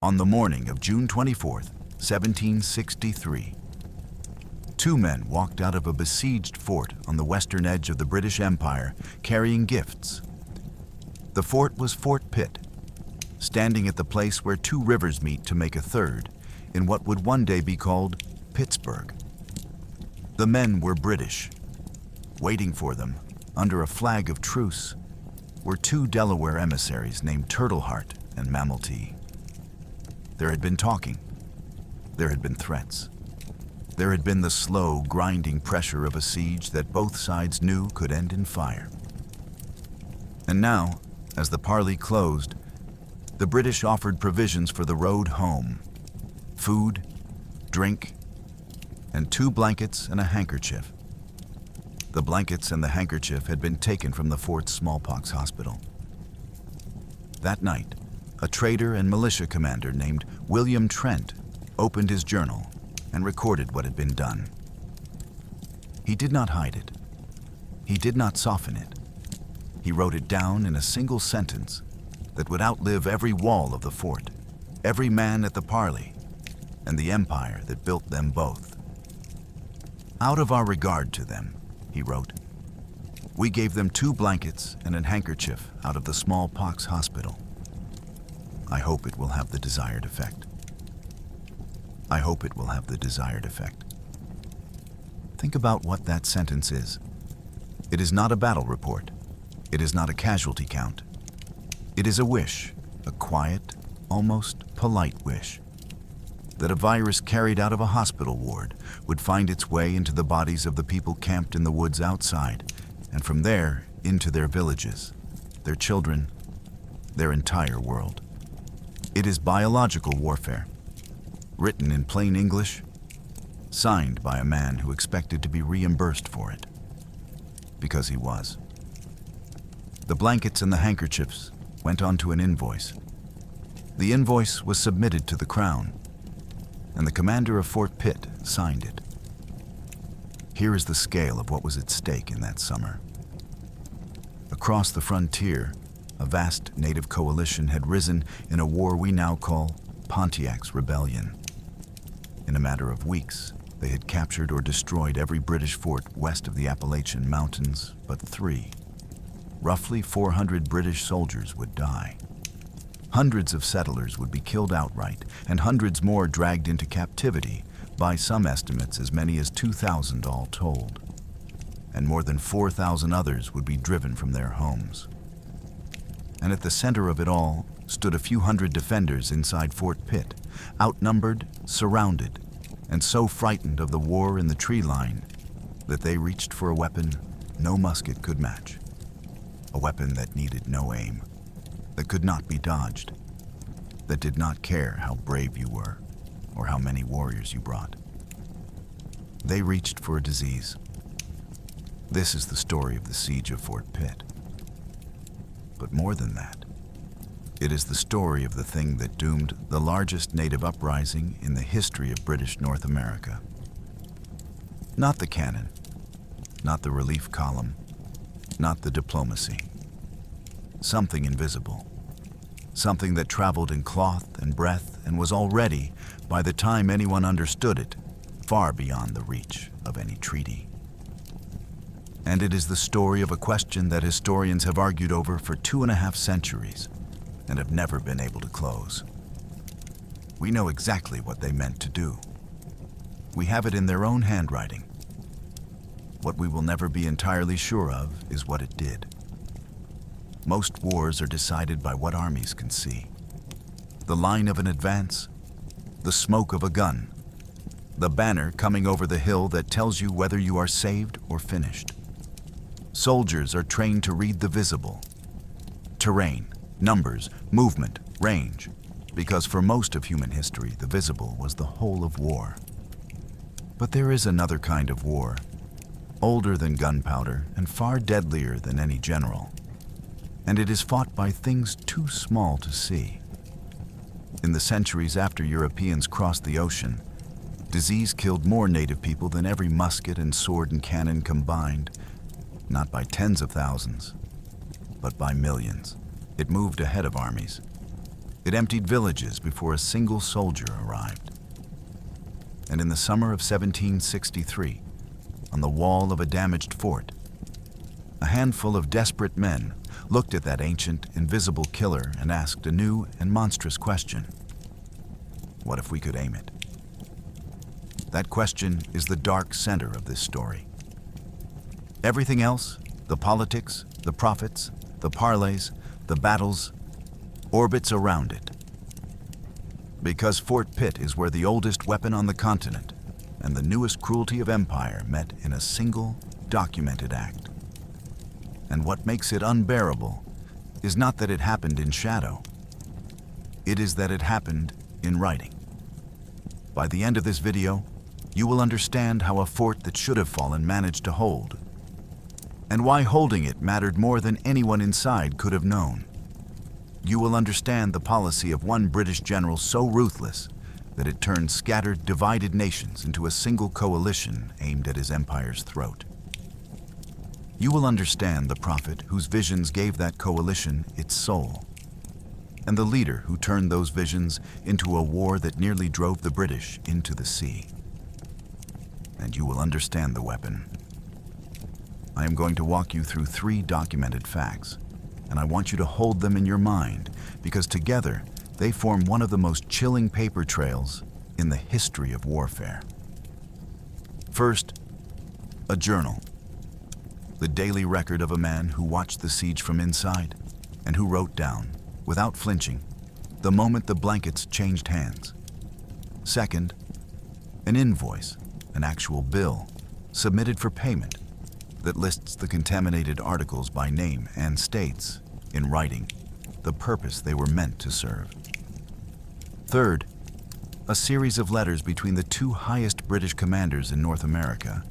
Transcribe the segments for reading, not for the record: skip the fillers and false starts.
On the morning of June 24th, 1763, two men walked out of a besieged fort on the western edge of the British Empire carrying gifts. The fort was Fort Pitt, standing at the place where two rivers meet to make a third, in what would one day be called Pittsburgh. The men were British. Waiting for them, under a flag of truce, were two Delaware emissaries named Turtleheart and Mammaltee. There had been talking. There had been threats. There had been the slow, grinding pressure of a siege that both sides knew could end in fire. And now, as the parley closed, the British offered provisions for the road home: food, drink, and 2 blankets and a handkerchief. The blankets and the handkerchief had been taken from the fort's smallpox hospital. That night, a trader and militia commander named William Trent opened his journal and recorded what had been done. He did not hide it. He did not soften it. He wrote it down in a single sentence that would outlive every wall of the fort, every man at the parley, and the empire that built them both. "Out of our regard to them," he wrote, "we gave them 2 blankets and a handkerchief out of the smallpox hospital. I hope it will have the desired effect. I hope it will have the desired effect." Think about what that sentence is. It is not a battle report. It is not a casualty count. It is a wish, a quiet, almost polite wish, that a virus carried out of a hospital ward would find its way into the bodies of the people camped in the woods outside, and from there into their villages, their children, their entire world. It is biological warfare, written in plain English, signed by a man who expected to be reimbursed for it, because he was. The blankets and the handkerchiefs went onto an invoice. The invoice was submitted to the Crown, and the commander of Fort Pitt signed it. Here is the scale of what was at stake in that summer. Across the frontier, a vast native coalition had risen in a war we now call Pontiac's Rebellion. In a matter of weeks, they had captured or destroyed every British fort west of the Appalachian Mountains but 3. Roughly 400 British soldiers would die. Hundreds of settlers would be killed outright, and hundreds more dragged into captivity, by some estimates as many as 2,000 all told. And more than 4,000 others would be driven from their homes. And at the center of it all stood a few hundred defenders inside Fort Pitt, outnumbered, surrounded, and so frightened of the war in the tree line that they reached for a weapon no musket could match. A weapon that needed no aim, that could not be dodged, that did not care how brave you were or how many warriors you brought. They reached for a disease. This is the story of the siege of Fort Pitt. But more than that, it is the story of the thing that doomed the largest native uprising in the history of British North America. Not the cannon, not the relief column, not the diplomacy. Something invisible. Something that traveled in cloth and breath and was already, by the time anyone understood it, far beyond the reach of any treaty. And it is the story of a question that historians have argued over for 2.5 centuries and have never been able to close. We know exactly what they meant to do. We have it in their own handwriting. What we will never be entirely sure of is what it did. Most wars are decided by what armies can see. The line of an advance, the smoke of a gun, the banner coming over the hill that tells you whether you are saved or finished. Soldiers are trained to read the visible. Terrain, numbers, movement, range, because for most of human history, the visible was the whole of war. But there is another kind of war, older than gunpowder and far deadlier than any general. And it is fought by things too small to see. In the centuries after Europeans crossed the ocean, disease killed more native people than every musket and sword and cannon combined, not by tens of thousands, but by millions. It moved ahead of armies. It emptied villages before a single soldier arrived. And in the summer of 1763, on the wall of a damaged fort, a handful of desperate men looked at that ancient, invisible killer and asked a new and monstrous question. What if we could aim it? That question is the dark center of this story. Everything else, the politics, the profits, the parleys, the battles, orbits around it. Because Fort Pitt is where the oldest weapon on the continent and the newest cruelty of empire met in a single, documented act. And what makes it unbearable is not that it happened in shadow. It is that it happened in writing. By the end of this video, you will understand how a fort that should have fallen managed to hold, and why holding it mattered more than anyone inside could have known. You will understand the policy of one British general so ruthless that it turned scattered, divided nations into a single coalition aimed at his empire's throat. You will understand the prophet whose visions gave that coalition its soul, and the leader who turned those visions into a war that nearly drove the British into the sea. And you will understand the weapon. I am going to walk you through 3 documented facts, and I want you to hold them in your mind because together they form one of the most chilling paper trails in the history of warfare. First, a journal. The daily record of a man who watched the siege from inside and who wrote down, without flinching, the moment the blankets changed hands. Second, an invoice, an actual bill, submitted for payment that lists the contaminated articles by name and states, in writing, the purpose they were meant to serve. Third, a series of letters between the 2 highest British commanders in North America,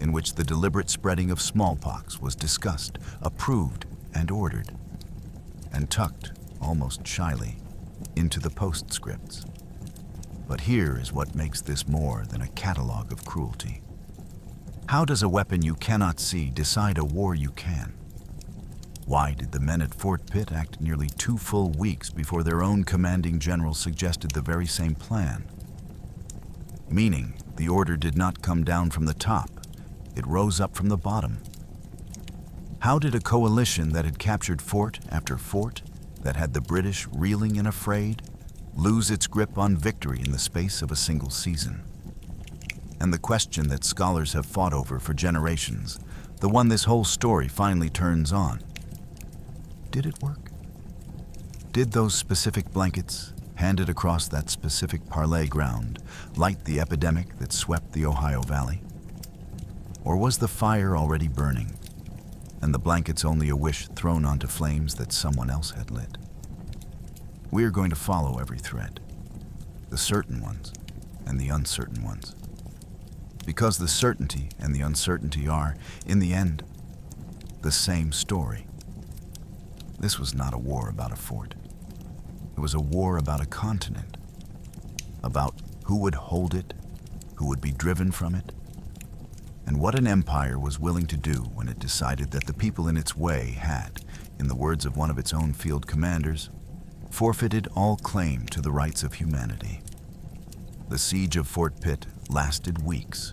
in which the deliberate spreading of smallpox was discussed, approved, and ordered, and tucked, almost shyly, into the postscripts. But here is what makes this more than a catalog of cruelty. How does a weapon you cannot see decide a war you can? Why did the men at Fort Pitt act nearly 2 full weeks before their own commanding general suggested the very same plan? Meaning, the order did not come down from the top, it rose up from the bottom. How did a coalition that had captured fort after fort, that had the British reeling and afraid, lose its grip on victory in the space of a single season? And the question that scholars have fought over for generations, the one this whole story finally turns on. Did it work? Did those specific blankets, handed across that specific parley ground, light the epidemic that swept the Ohio Valley? Or was the fire already burning, and the blankets only a wish thrown onto flames that someone else had lit? We are going to follow every thread, the certain ones and the uncertain ones. Because the certainty and the uncertainty are, in the end, the same story. This was not a war about a fort. It was a war about a continent, about who would hold it, who would be driven from it, and what an empire was willing to do when it decided that the people in its way had, in the words of one of its own field commanders, forfeited all claim to the rights of humanity. The siege of Fort Pitt lasted weeks.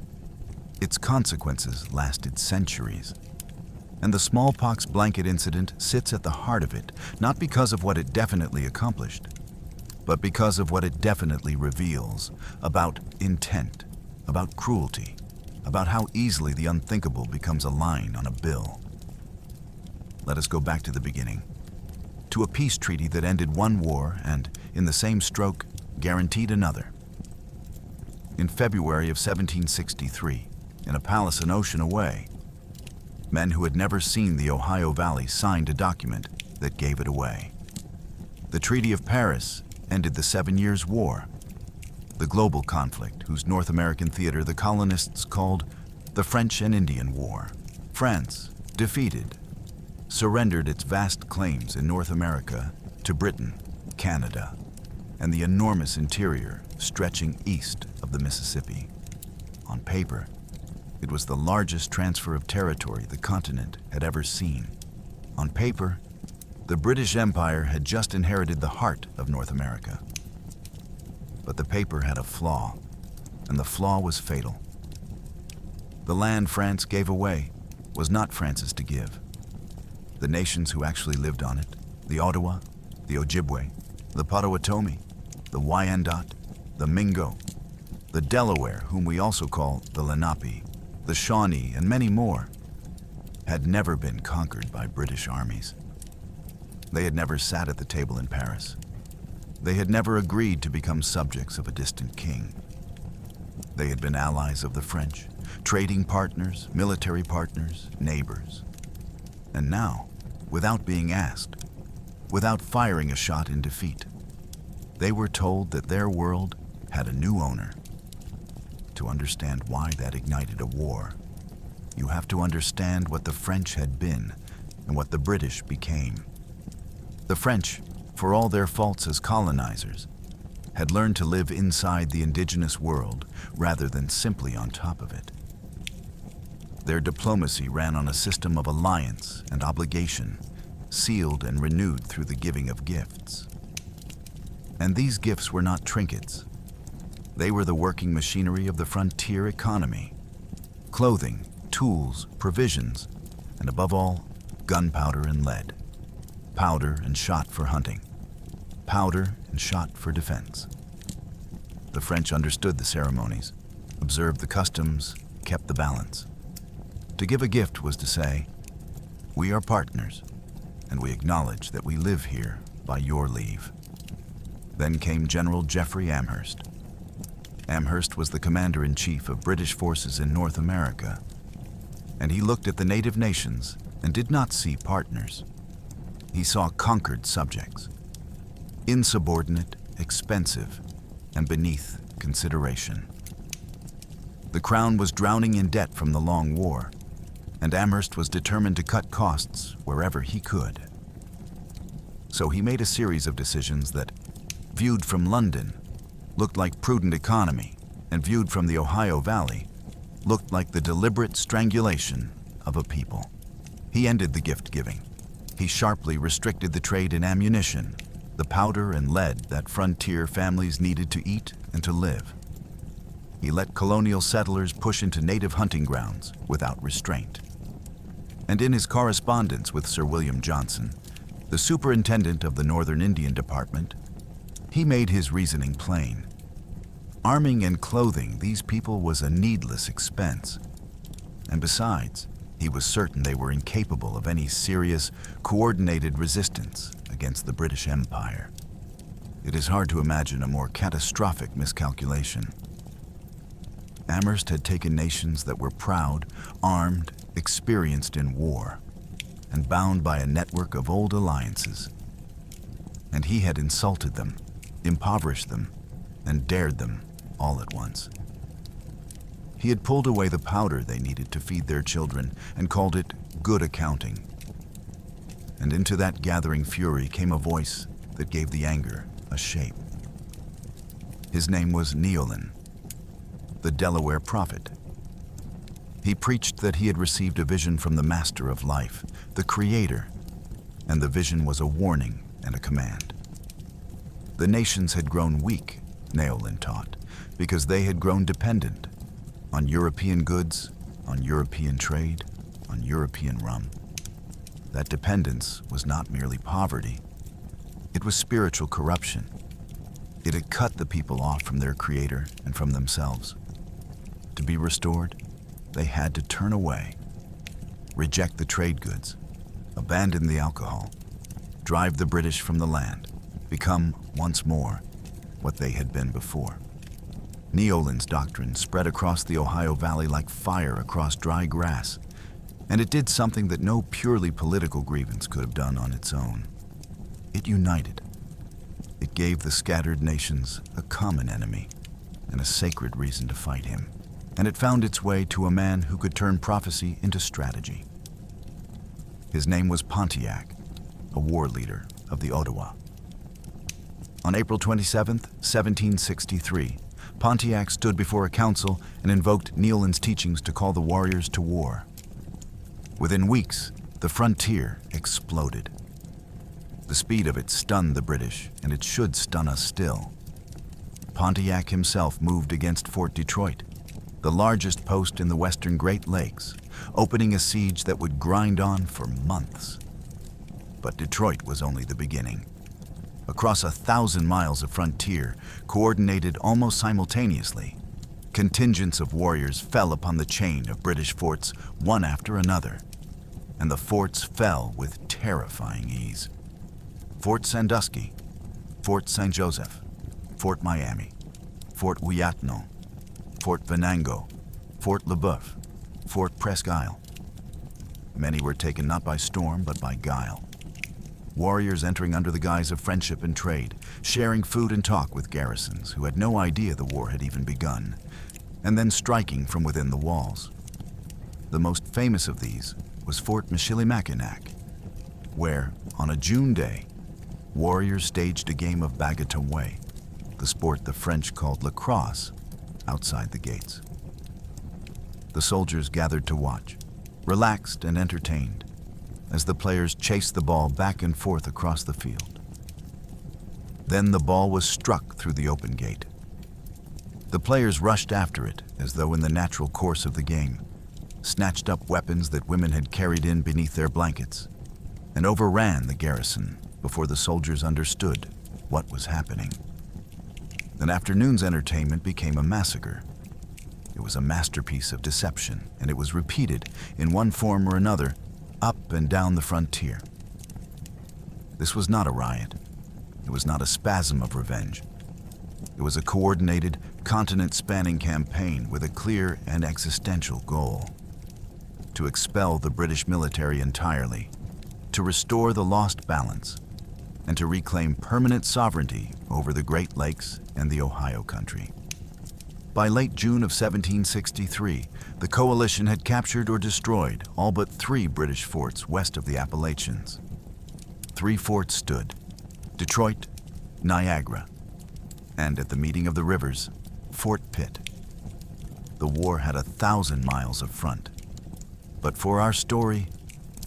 Its consequences lasted centuries. And the smallpox blanket incident sits at the heart of it, not because of what it definitely accomplished, but because of what it definitely reveals about intent, about cruelty, about how easily the unthinkable becomes a line on a bill. Let us go back to the beginning, to a peace treaty that ended one war and, in the same stroke, guaranteed another. In February of 1763, in a palace an ocean away, men who had never seen the Ohio Valley signed a document that gave it away. The Treaty of Paris ended the 7 Years' War, the global conflict whose North American theater the colonists called the French and Indian War. France, defeated, surrendered its vast claims in North America to Britain, Canada, and the enormous interior stretching east of the Mississippi. On paper, it was the largest transfer of territory the continent had ever seen. On paper, The British Empire had just inherited the heart of North America. But the paper had a flaw, and the flaw was fatal. The land France gave away was not France's to give. The nations who actually lived on it, the Ottawa, the Ojibwe, the Potawatomi, the Wyandot, the Mingo, the Delaware, whom we also call the Lenape, the Shawnee, and many more, had never been conquered by British armies. They had never sat at the table in Paris. They had never agreed to become subjects of a distant king. They had been allies of the French, trading partners, military partners, neighbors. And now, without being asked, without firing a shot in defeat, they were told that their world had a new owner. To understand why that ignited a war, you have to understand what the French had been and what the British became. The French, for all their faults as colonizers, had learned to live inside the indigenous world rather than simply on top of it. Their diplomacy ran on a system of alliance and obligation, sealed and renewed through the giving of gifts. And these gifts were not trinkets. They were the working machinery of the frontier economy: clothing, tools, provisions, and above all, gunpowder and lead. Powder and shot for hunting. Powder and shot for defense. The French understood the ceremonies, observed the customs, kept the balance. To give a gift was to say, "We are partners, and we acknowledge that we live here by your leave." Then came General Jeffery Amherst. Amherst was the commander-in-chief of British forces in North America, and he looked at the native nations and did not see partners. He saw conquered subjects, insubordinate, expensive, and beneath consideration. The crown was drowning in debt from the long war, and Amherst was determined to cut costs wherever he could. So he made a series of decisions that, viewed from London, looked like prudent economy, and viewed from the Ohio Valley, looked like the deliberate strangulation of a people. He ended the gift-giving. He sharply restricted the trade in ammunition, the powder and lead that frontier families needed to eat and to live. He let colonial settlers push into native hunting grounds without restraint. And in his correspondence with Sir William Johnson, the superintendent of the Northern Indian Department, he made his reasoning plain. Arming and clothing these people was a needless expense. And besides, he was certain they were incapable of any serious, coordinated resistance against the British Empire. It is hard to imagine a more catastrophic miscalculation. Amherst had taken nations that were proud, armed, experienced in war, and bound by a network of old alliances. And he had insulted them, impoverished them, and dared them all at once. He had pulled away the powder they needed to feed their children and called it good accounting. And into that gathering fury came a voice that gave the anger a shape. His name was Neolin, the Delaware prophet. He preached that he had received a vision from the master of life, the Creator, and the vision was a warning and a command. The nations had grown weak, Neolin taught, because they had grown dependent on European goods, on European trade, on European rum. That dependence was not merely poverty. It was spiritual corruption. It had cut the people off from their Creator and from themselves. To be restored, they had to turn away, reject the trade goods, abandon the alcohol, drive the British from the land, become, once more, what they had been before. Neolin's doctrine spread across the Ohio Valley like fire across dry grass, and it did something that no purely political grievance could have done on its own. It united. It gave the scattered nations a common enemy and a sacred reason to fight him, and it found its way to a man who could turn prophecy into strategy. His name was Pontiac, a war leader of the Ottawa. On April 27, 1763, Pontiac stood before a council and invoked Neolin's teachings to call the warriors to war. Within weeks, the frontier exploded. The speed of it stunned the British, and it should stun us still. Pontiac himself moved against Fort Detroit, the largest post in the western Great Lakes, opening a siege that would grind on for months. But Detroit was only the beginning. Across 1,000 miles of frontier, coordinated almost simultaneously, contingents of warriors fell upon the chain of British forts one after another, and the forts fell with terrifying ease. Fort Sandusky, Fort St. Joseph, Fort Miami, Fort Ouiatteno, Fort Venango, Fort Le Boeuf, Fort Presque Isle. Many were taken not by storm, but by guile. Warriors entering under the guise of friendship and trade, sharing food and talk with garrisons who had no idea the war had even begun, and then striking from within the walls. The most famous of these was Fort Michilimackinac, where, on a June day, warriors staged a game of bagatomoué, the sport the French called lacrosse, outside the gates. The soldiers gathered to watch, relaxed and entertained, as the players chased the ball back and forth across the field. Then the ball was struck through the open gate. The players rushed after it as though in the natural course of the game, snatched up weapons that women had carried in beneath their blankets, and overran the garrison before the soldiers understood what was happening. An afternoon's entertainment became a massacre. It was a masterpiece of deception, and it was repeated in one form or another up and down the frontier. This was not a riot. It was not a spasm of revenge. It was a coordinated, continent-spanning campaign with a clear and existential goal: to expel the British military entirely, to restore the lost balance, and to reclaim permanent sovereignty over the Great Lakes and the Ohio country. By late June of 1763, the coalition had captured or destroyed all but 3 British forts west of the Appalachians. 3 forts stood: Detroit, Niagara, and at the meeting of the rivers, Fort Pitt. The war had 1,000 miles of front, but for our story,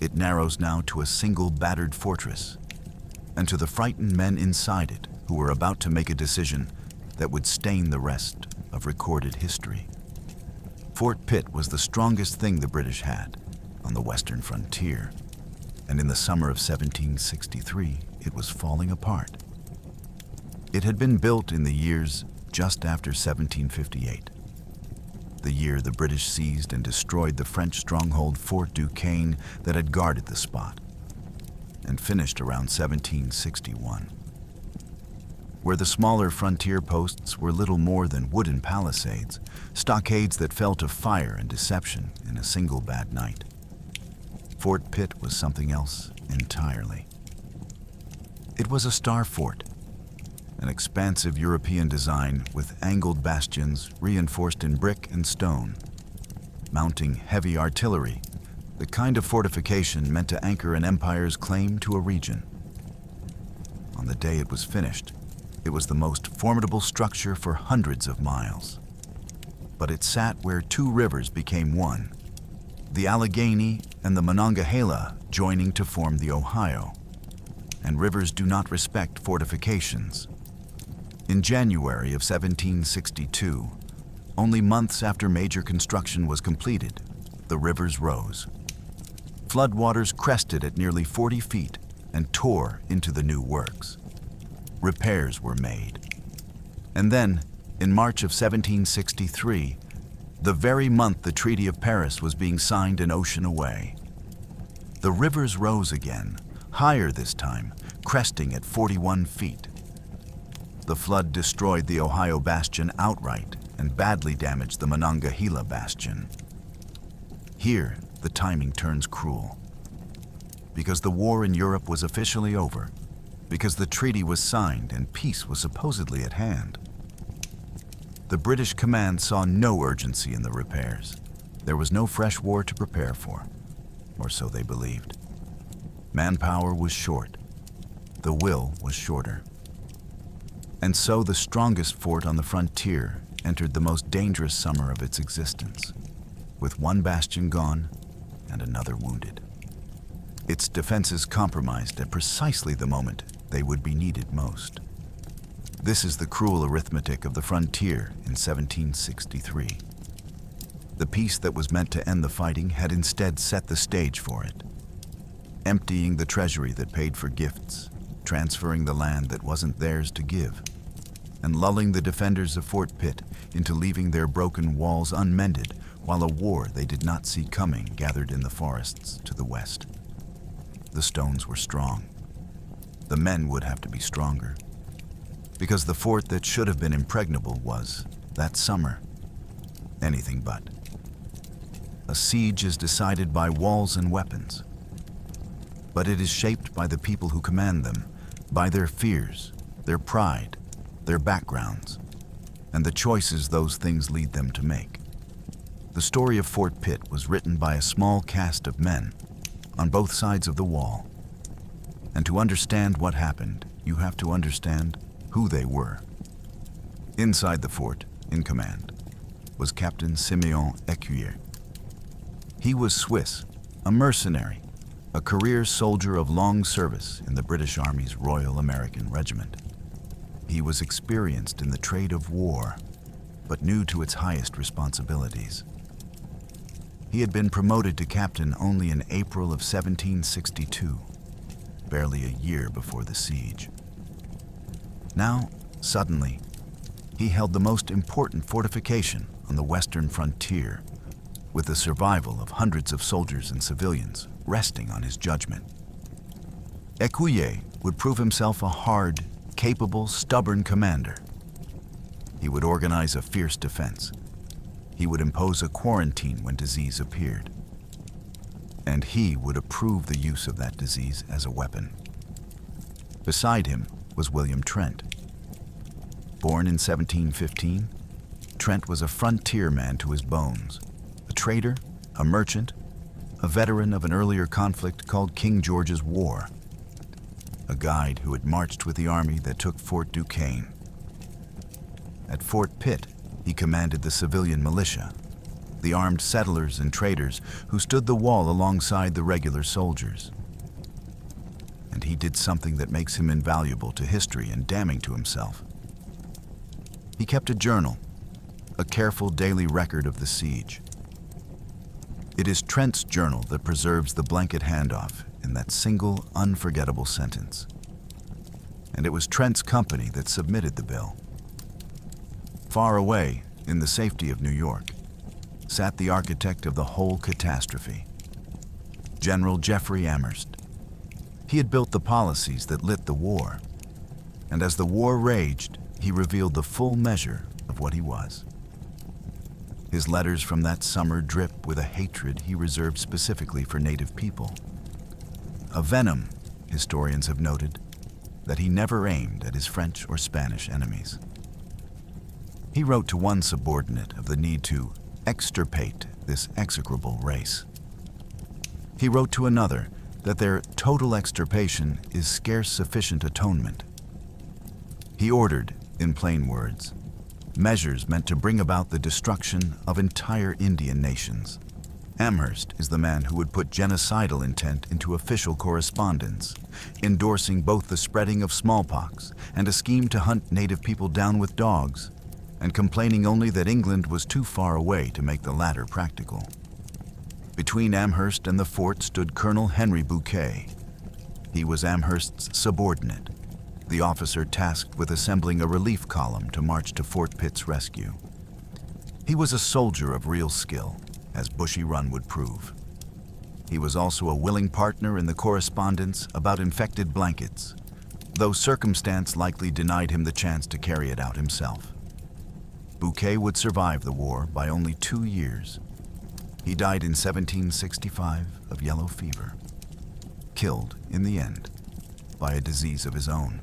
it narrows now to a single battered fortress, and to the frightened men inside it who were about to make a decision that would stain the rest of recorded history. Fort Pitt was the strongest thing the British had on the western frontier, and in the summer of 1763, it was falling apart. It had been built in the years just after 1758, the year the British seized and destroyed the French stronghold Fort Duquesne that had guarded the spot, and finished around 1761. Where the smaller frontier posts were little more than wooden palisades, stockades that fell to fire and deception in a single bad night. Fort Pitt was something else entirely. It was a star fort, an expansive European design with angled bastions reinforced in brick and stone, mounting heavy artillery, the kind of fortification meant to anchor an empire's claim to a region. On the day it was finished, it was the most formidable structure for hundreds of miles. But it sat where 2 rivers became one, the Allegheny and the Monongahela joining to form the Ohio. And rivers do not respect fortifications. In January of 1762, only months after major construction was completed, the rivers rose. Floodwaters crested at nearly 40 feet and tore into the new works. Repairs were made. And then, in March of 1763, the very month the Treaty of Paris was being signed an ocean away, the rivers rose again, higher this time, cresting at 41 feet. The flood destroyed the Ohio bastion outright and badly damaged the Monongahela bastion. Here, the timing turns cruel. Because the war in Europe was officially over, because the treaty was signed and peace was supposedly at hand. The British command saw no urgency in the repairs. There was no fresh war to prepare for, or so they believed. Manpower was short. The will was shorter. And so the strongest fort on the frontier entered the most dangerous summer of its existence, with one bastion gone and another wounded. its defenses compromised at precisely the moment they would be needed most. This is the cruel arithmetic of the frontier in 1763. The peace that was meant to end the fighting had instead set the stage for it, emptying the treasury that paid for gifts, transferring the land that wasn't theirs to give, and lulling the defenders of Fort Pitt into leaving their broken walls unmended while a war they did not see coming gathered in the forests to the west. The stones were strong. The men would have to be stronger, because the fort that should have been impregnable was, that summer, anything but. A siege is decided by walls and weapons, but it is shaped by the people who command them, by their fears, their pride, their backgrounds, and the choices those things lead them to make. The story of Fort Pitt was written by a small cast of men on both sides of the wall. And to understand what happened, you have to understand who they were. Inside the fort, in command, was Captain Simeon Ecuyer. He was Swiss, a mercenary, a career soldier of long service in the British Army's Royal American Regiment. He was experienced in the trade of war, but new to its highest responsibilities. He had been promoted to captain only in April of 1762, barely a year before the siege. Now, suddenly, he held the most important fortification on the western frontier, with the survival of hundreds of soldiers and civilians resting on his judgment. Ecuyer would prove himself a hard, capable, stubborn commander. He would organize a fierce defense. He would impose a quarantine when disease appeared. And he would approve the use of that disease as a weapon. Beside him was William Trent. Born in 1715, Trent was a frontier man to his bones, a trader, a merchant, a veteran of an earlier conflict called King George's War, a guide who had marched with the army that took Fort Duquesne. At Fort Pitt, he commanded the civilian militia, the armed settlers and traders who stood the wall alongside the regular soldiers. And he did something that makes him invaluable to history and damning to himself. He kept a journal, a careful daily record of the siege. It is Trent's journal that preserves the blanket handoff in that single, unforgettable sentence. And it was Trent's company that submitted the bill. Far away, in the safety of New York, sat the architect of the whole catastrophe, General Jeffery Amherst. He had built the policies that lit the war, and as the war raged, he revealed the full measure of what he was. His letters from that summer drip with a hatred he reserved specifically for native people. A venom, historians have noted, that he never aimed at his French or Spanish enemies. He wrote to one subordinate of the need to extirpate this execrable race. He wrote to another that their total extirpation is scarce sufficient atonement. He ordered, in plain words, measures meant to bring about the destruction of entire Indian nations. Amherst is the man who would put genocidal intent into official correspondence, endorsing both the spreading of smallpox and a scheme to hunt native people down with dogs, and complaining only that England was too far away to make the latter practical. Between Amherst and the fort stood Colonel Henry Bouquet. He was Amherst's subordinate, the officer tasked with assembling a relief column to march to Fort Pitt's rescue. He was a soldier of real skill, as Bushy Run would prove. He was also a willing partner in the correspondence about infected blankets, though circumstance likely denied him the chance to carry it out himself. Bouquet would survive the war by only 2 years. He died in 1765 of yellow fever, killed in the end by a disease of his own,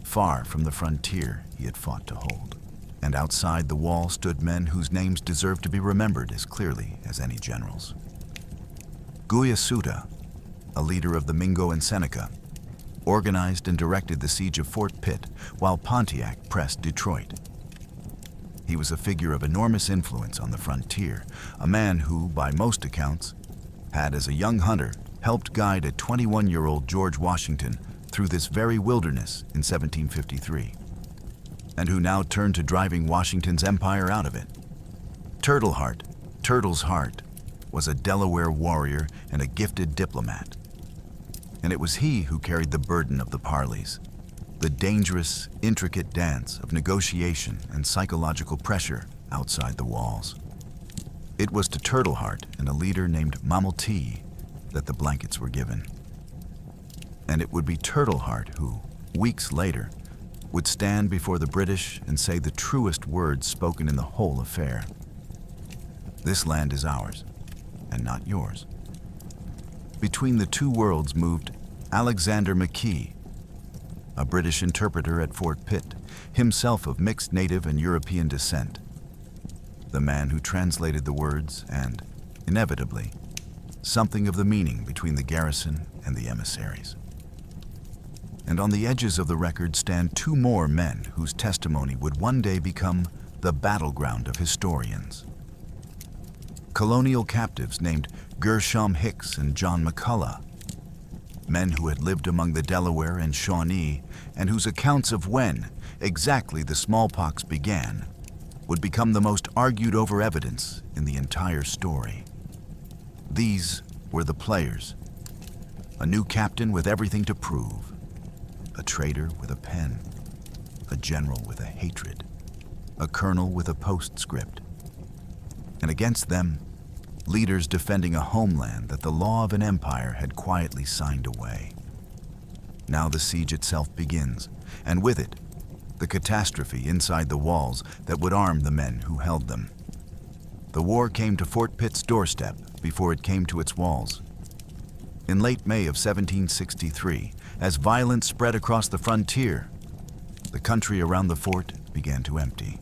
far from the frontier he had fought to hold. And outside the wall stood men whose names deserve to be remembered as clearly as any generals. Ecuyer, a leader of the Mingo and Seneca, organized and directed the siege of Fort Pitt while Pontiac pressed Detroit. He was a figure of enormous influence on the frontier, a man who, by most accounts, had as a young hunter helped guide a 21-year-old George Washington through this very wilderness in 1753, and who now turned to driving Washington's empire out of it. Turtle's Heart, was a Delaware warrior and a gifted diplomat. And it was he who carried the burden of the parleys, the dangerous, intricate dance of negotiation and psychological pressure outside the walls. It was to Turtleheart and a leader named Mamelty that the blankets were given. And it would be Turtleheart who, weeks later, would stand before the British and say the truest words spoken in the whole affair. This land is ours, and not yours. Between the two worlds moved Alexander McKee, a British interpreter at Fort Pitt, himself of mixed native and European descent, the man who translated the words and, inevitably, something of the meaning between the garrison and the emissaries. And on the edges of the record stand two more men whose testimony would one day become the battleground of historians. Colonial captives named Gershom Hicks and John McCullough, men who had lived among the Delaware and Shawnee, and whose accounts of when exactly the smallpox began would become the most argued over evidence in the entire story. These were the players, a new captain with everything to prove, a traitor with a pen, a general with a hatred, a colonel with a postscript, and against them, leaders defending a homeland that the law of an empire had quietly signed away. Now the siege itself begins, and with it, the catastrophe inside the walls that would arm the men who held them. The war came to Fort Pitt's doorstep before it came to its walls. In late May of 1763, as violence spread across the frontier, the country around the fort began to empty.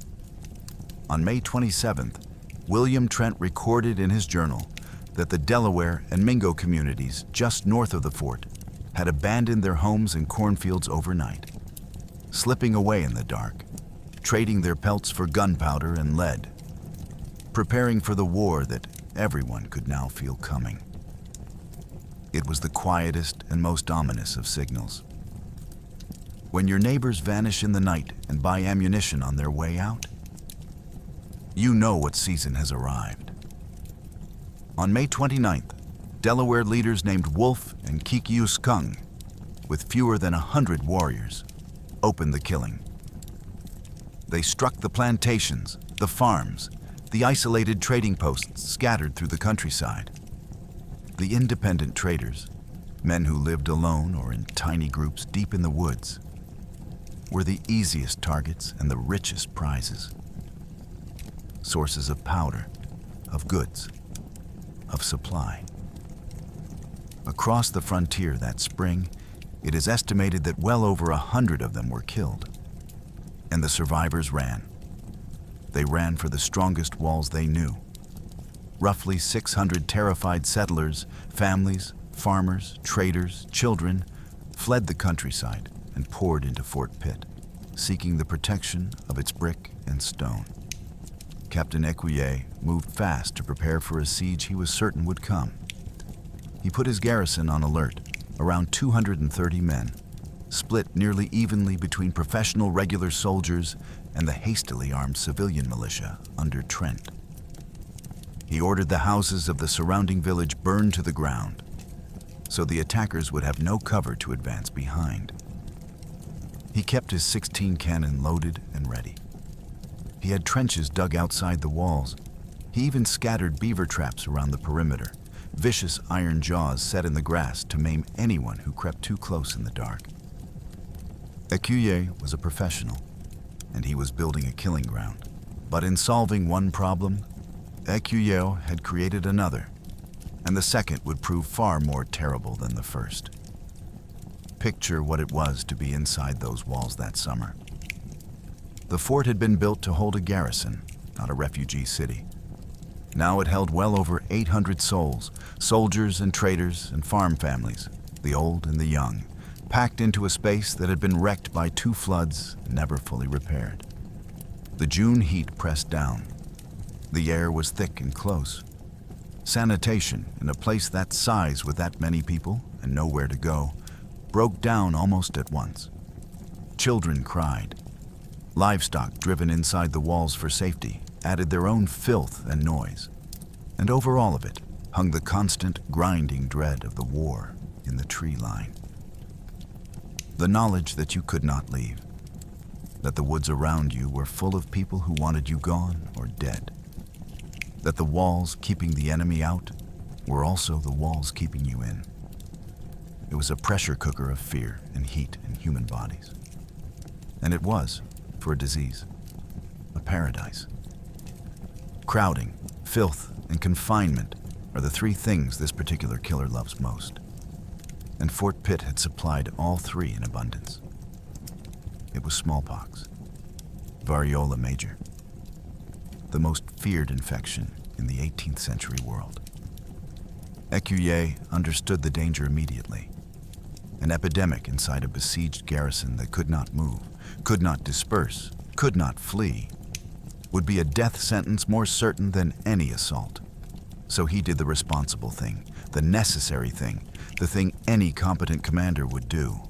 On May 27th, William Trent recorded in his journal that the Delaware and Mingo communities just north of the fort had abandoned their homes and cornfields overnight, slipping away in the dark, trading their pelts for gunpowder and lead, preparing for the war that everyone could now feel coming. It was the quietest and most ominous of signals. When your neighbors vanish in the night and buy ammunition on their way out, you know what season has arrived. On May 29th, Delaware leaders named Wolfe and Kikiuskung, with fewer than 100 warriors, opened the killing. They struck the plantations, the farms, the isolated trading posts scattered through the countryside. The independent traders, men who lived alone or in tiny groups deep in the woods, were the easiest targets and the richest prizes. Sources of powder, of goods, of supply. Across the frontier that spring, it is estimated that well over 100 of them were killed. And the survivors ran. They ran for the strongest walls they knew. Roughly 600 terrified settlers, families, farmers, traders, children, fled the countryside and poured into Fort Pitt, seeking the protection of its brick and stone. Captain Ecuyer moved fast to prepare for a siege he was certain would come. He put his garrison on alert, around 230 men, split nearly evenly between professional regular soldiers and the hastily armed civilian militia under Trent. He ordered the houses of the surrounding village burned to the ground, so the attackers would have no cover to advance behind. He kept his 16 cannon loaded and ready. He had trenches dug outside the walls. He even scattered beaver traps around the perimeter, vicious iron jaws set in the grass to maim anyone who crept too close in the dark. Ecuyer was a professional, and he was building a killing ground. But in solving one problem, Ecuyer had created another, and the second would prove far more terrible than the first. Picture what it was to be inside those walls that summer. The fort had been built to hold a garrison, not a refugee city. Now it held well over 800 souls, soldiers and traders and farm families, the old and the young, packed into a space that had been wrecked by 2 floods, never fully repaired. The June heat pressed down. The air was thick and close. Sanitation, in a place that size with that many people and nowhere to go, broke down almost at once. Children cried. Livestock driven inside the walls for safety added their own filth and noise. And over all of it hung the constant grinding dread of the war in the tree line. The knowledge that you could not leave, that the woods around you were full of people who wanted you gone or dead, that the walls keeping the enemy out were also the walls keeping you in. It was a pressure cooker of fear and heat in human bodies. And it was, for a disease, a paradise. Crowding, filth, and confinement are the three things this particular killer loves most. And Fort Pitt had supplied all three in abundance. It was smallpox, variola major, the most feared infection in the 18th century world. Ecuyer understood the danger immediately. An epidemic inside a besieged garrison that could not move, could not disperse, could not flee, would be a death sentence more certain than any assault. So he did the responsible thing, the necessary thing, the thing any competent commander would do.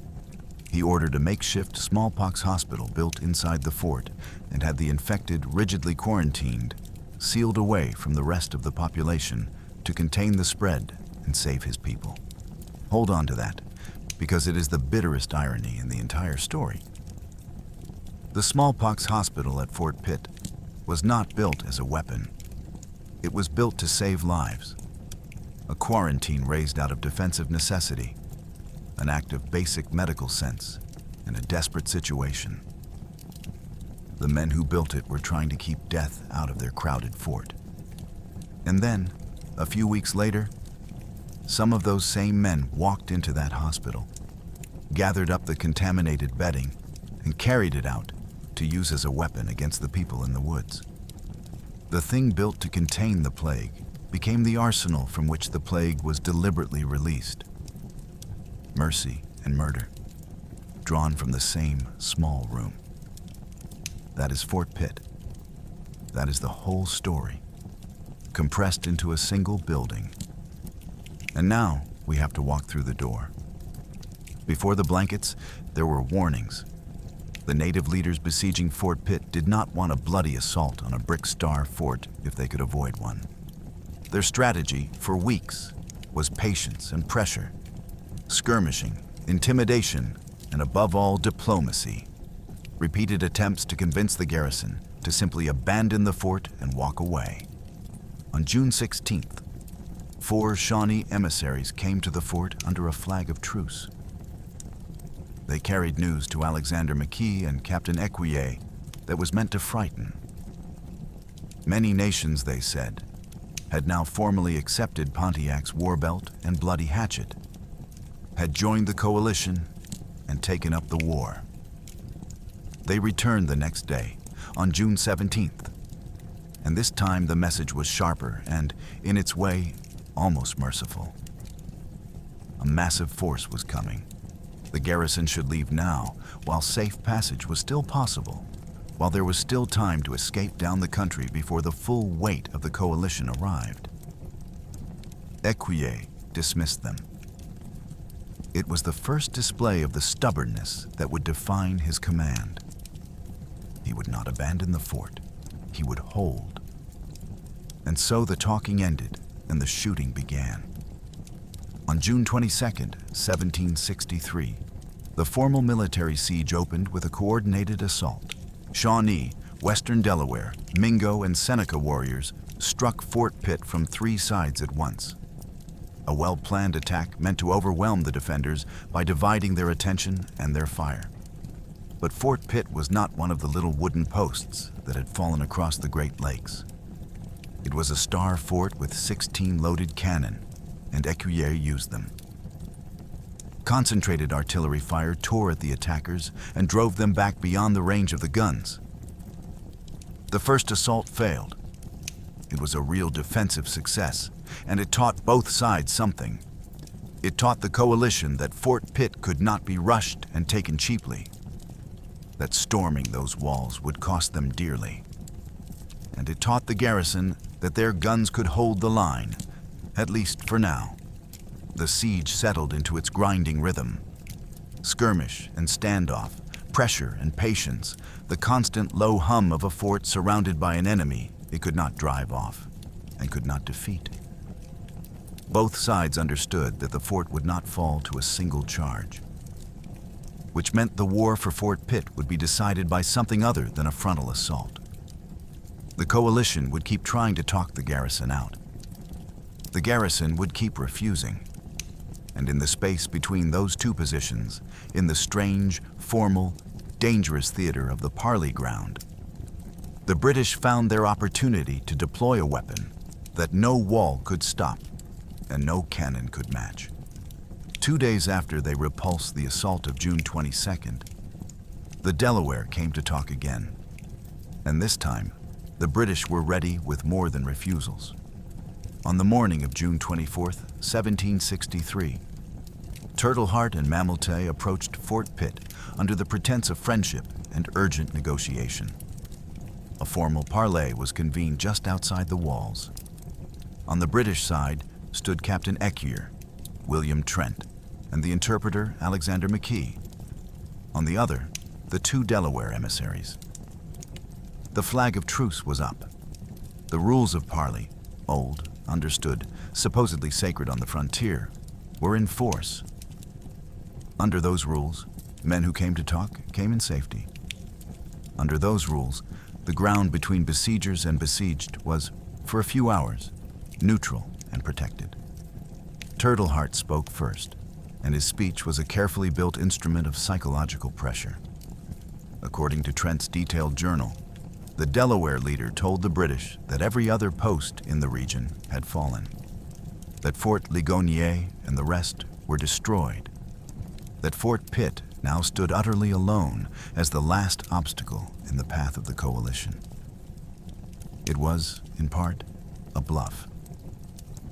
He ordered a makeshift smallpox hospital built inside the fort and had the infected rigidly quarantined, sealed away from the rest of the population to contain the spread and save his people. Hold on to that, because it is the bitterest irony in the entire story. The smallpox hospital at Fort Pitt was not built as a weapon. It was built to save lives. A quarantine raised out of defensive necessity, an act of basic medical sense in a desperate situation. The men who built it were trying to keep death out of their crowded fort. And then, a few weeks later, some of those same men walked into that hospital, gathered up the contaminated bedding, and carried it out to use as a weapon against the people in the woods. The thing built to contain the plague became the arsenal from which the plague was deliberately released. Mercy and murder, drawn from the same small room. That is Fort Pitt. That is the whole story, compressed into a single building. And now we have to walk through the door. Before the blankets, there were warnings. The native leaders besieging Fort Pitt did not want a bloody assault on a brick star fort if they could avoid one. Their strategy for weeks was patience and pressure, skirmishing, intimidation, and above all, diplomacy. Repeated attempts to convince the garrison to simply abandon the fort and walk away. On June 16th, 4 Shawnee emissaries came to the fort under a flag of truce. They carried news to Alexander McKee and Captain Ecuyer that was meant to frighten. Many nations, they said, had now formally accepted Pontiac's war belt and bloody hatchet, had joined the coalition and taken up the war. They returned the next day, on June 17th, and this time the message was sharper and, in its way, almost merciful. A massive force was coming. The garrison should leave now, while safe passage was still possible, while there was still time to escape down the country before the full weight of the coalition arrived. Ecuyer dismissed them. It was the first display of the stubbornness that would define his command. He would not abandon the fort. He would hold. And so the talking ended and the shooting began. On June 22nd, 1763, the formal military siege opened with a coordinated assault. Shawnee, Western Delaware, Mingo, and Seneca warriors struck Fort Pitt from 3 sides at once. A well-planned attack meant to overwhelm the defenders by dividing their attention and their fire. But Fort Pitt was not one of the little wooden posts that had fallen across the Great Lakes. It was a star fort with 16 loaded cannon, and Ecuyer used them. Concentrated artillery fire tore at the attackers and drove them back beyond the range of the guns. The first assault failed. It was a real defensive success, and it taught both sides something. It taught the coalition that Fort Pitt could not be rushed and taken cheaply, that storming those walls would cost them dearly. And it taught the garrison that their guns could hold the line, At least for now. The siege settled into its grinding rhythm. Skirmish and standoff, pressure and patience, the constant low hum of a fort surrounded by an enemy it could not drive off and could not defeat. Both sides understood that the fort would not fall to a single charge, which meant the war for Fort Pitt would be decided by something other than a frontal assault. The coalition would keep trying to talk the garrison out. The garrison would keep refusing. And in the space between those two positions, in the strange, formal, dangerous theater of the parley ground, the British found their opportunity to deploy a weapon that no wall could stop and no cannon could match. 2 days after they repulsed the assault of June 22nd, the Delaware came to talk again. And this time, the British were ready with more than refusals. On the morning of June 24th, 1763, Turtle Heart and Mameltay approached Fort Pitt under the pretense of friendship and urgent negotiation. A formal parley was convened just outside the walls. On the British side stood Captain Ecuyer, William Trent, and the interpreter Alexander McKee. On the other, the 2 Delaware emissaries. The flag of truce was up. The rules of parley, old, understood, supposedly sacred on the frontier, were in force. Under those rules, men who came to talk came in safety. Under those rules, the ground between besiegers and besieged was, for a few hours, neutral and protected. Turtle Heart spoke first, and his speech was a carefully built instrument of psychological pressure. According to Trent's detailed journal, the Delaware leader told the British that every other post in the region had fallen, that Fort Ligonier and the rest were destroyed, that Fort Pitt now stood utterly alone as the last obstacle in the path of the coalition. It was, in part, a bluff.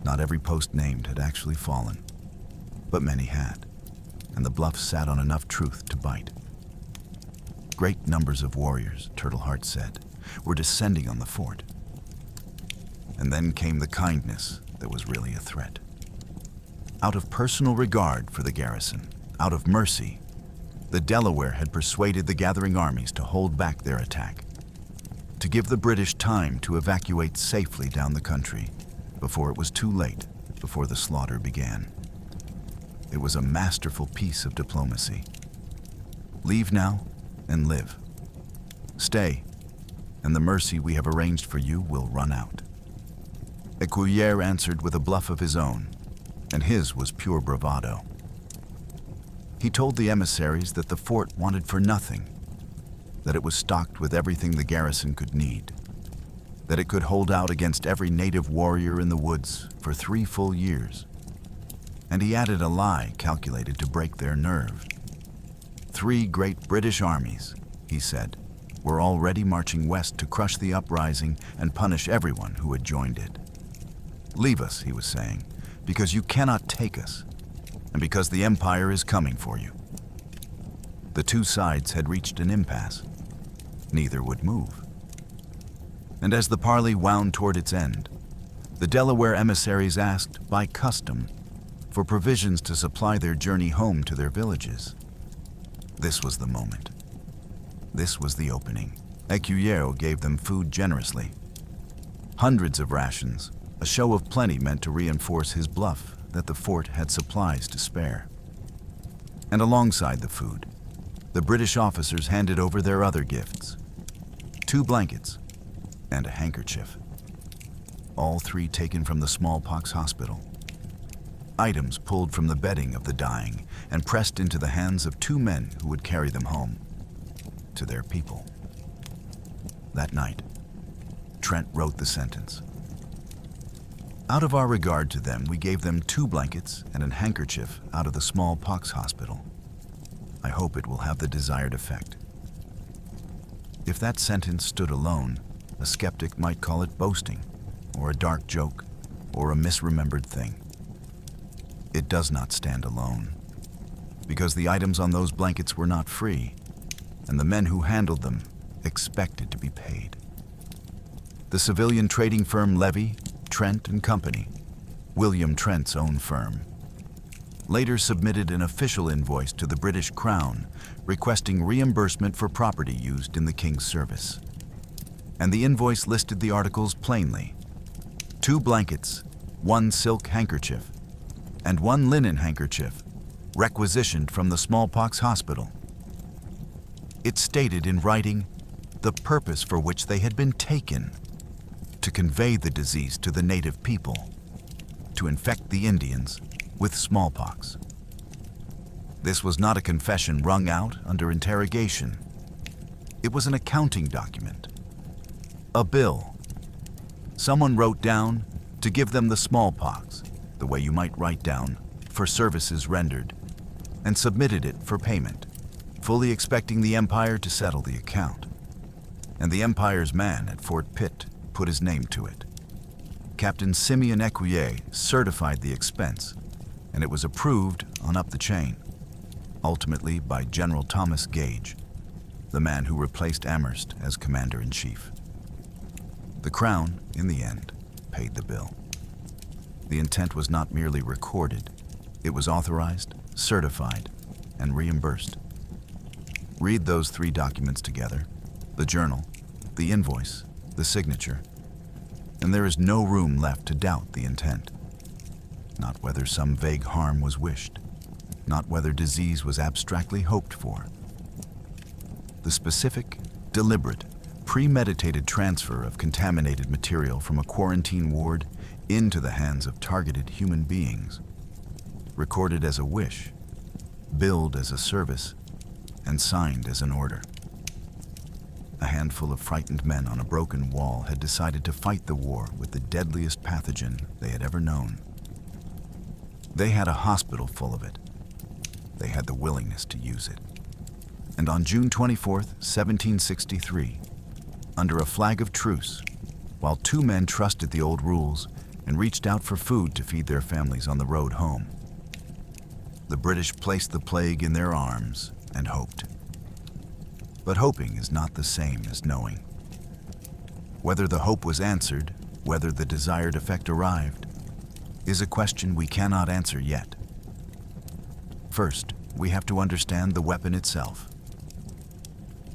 Not every post named had actually fallen, but many had, and the bluff sat on enough truth to bite. Great numbers of warriors, Turtle Heart said, were descending on the fort. And then came the kindness that was really a threat. Out of personal regard for the garrison, out of mercy, the Delaware had persuaded the gathering armies to hold back their attack, to give the British time to evacuate safely down the country before it was too late, before the slaughter began. It was a masterful piece of diplomacy. Leave now and live. Stay, and the mercy we have arranged for you will run out. Ecuyer answered with a bluff of his own, and his was pure bravado. He told the emissaries that the fort wanted for nothing, that it was stocked with everything the garrison could need, that it could hold out against every native warrior in the woods for 3 full years. And he added a lie calculated to break their nerve. 3 great British armies, he said, were already marching west to crush the uprising and punish everyone who had joined it. Leave us, he was saying, because you cannot take us, and because the Empire is coming for you. The 2 sides had reached an impasse. Neither would move. And as the parley wound toward its end, the Delaware emissaries asked, by custom, for provisions to supply their journey home to their villages. This was the moment. This was the opening. Ecuyer gave them food generously. Hundreds of rations, a show of plenty meant to reinforce his bluff that the fort had supplies to spare. And alongside the food, the British officers handed over their other gifts: 2 blankets and a handkerchief. All 3 taken from the smallpox hospital. Items pulled from the bedding of the dying and pressed into the hands of 2 men who would carry them home, to their people. That night, Trent wrote the sentence. Out of our regard to them, we gave them 2 blankets and a handkerchief out of the smallpox hospital. I hope it will have the desired effect. If that sentence stood alone, a skeptic might call it boasting, or a dark joke, or a misremembered thing. It does not stand alone, because the items on those blankets were not free, and the men who handled them expected to be paid. The civilian trading firm Levy, Trent and Company William Trent's own firm, later submitted an official invoice to the British Crown requesting reimbursement for property used in the King's service. And the invoice listed the articles plainly: 2 blankets, 1 silk handkerchief, and 1 linen handkerchief, requisitioned from the smallpox hospital. It stated in writing the purpose for which they had been taken: to convey the disease to the native people, to infect the Indians with smallpox. This was not a confession wrung out under interrogation. It was an accounting document, a bill. Someone wrote down to give them the smallpox, the way you might write down for services rendered, and submitted it for payment, fully expecting the Empire to settle the account. And the Empire's man at Fort Pitt put his name to it. Captain Simeon Ecuyer certified the expense, and it was approved on up the chain, ultimately by General Thomas Gage, the man who replaced Amherst as Commander-in-Chief. The Crown, in the end, paid the bill. The intent was not merely recorded, it was authorized, certified, and reimbursed. Read those 3 documents together: the journal, the invoice, the signature, and there is no room left to doubt the intent. Not whether some vague harm was wished, not whether disease was abstractly hoped for. The specific, deliberate, premeditated transfer of contaminated material from a quarantine ward into the hands of targeted human beings, recorded as a wish, billed as a service, and signed as an order. A handful of frightened men on a broken wall had decided to fight the war with the deadliest pathogen they had ever known. They had a hospital full of it. They had the willingness to use it. And on June 24th, 1763, under a flag of truce, while 2 men trusted the old rules and reached out for food to feed their families on the road home, the British placed the plague in their arms and hoped. But hoping is not the same as knowing. Whether the hope was answered, whether the desired effect arrived, is a question we cannot answer yet. First, we have to understand the weapon itself.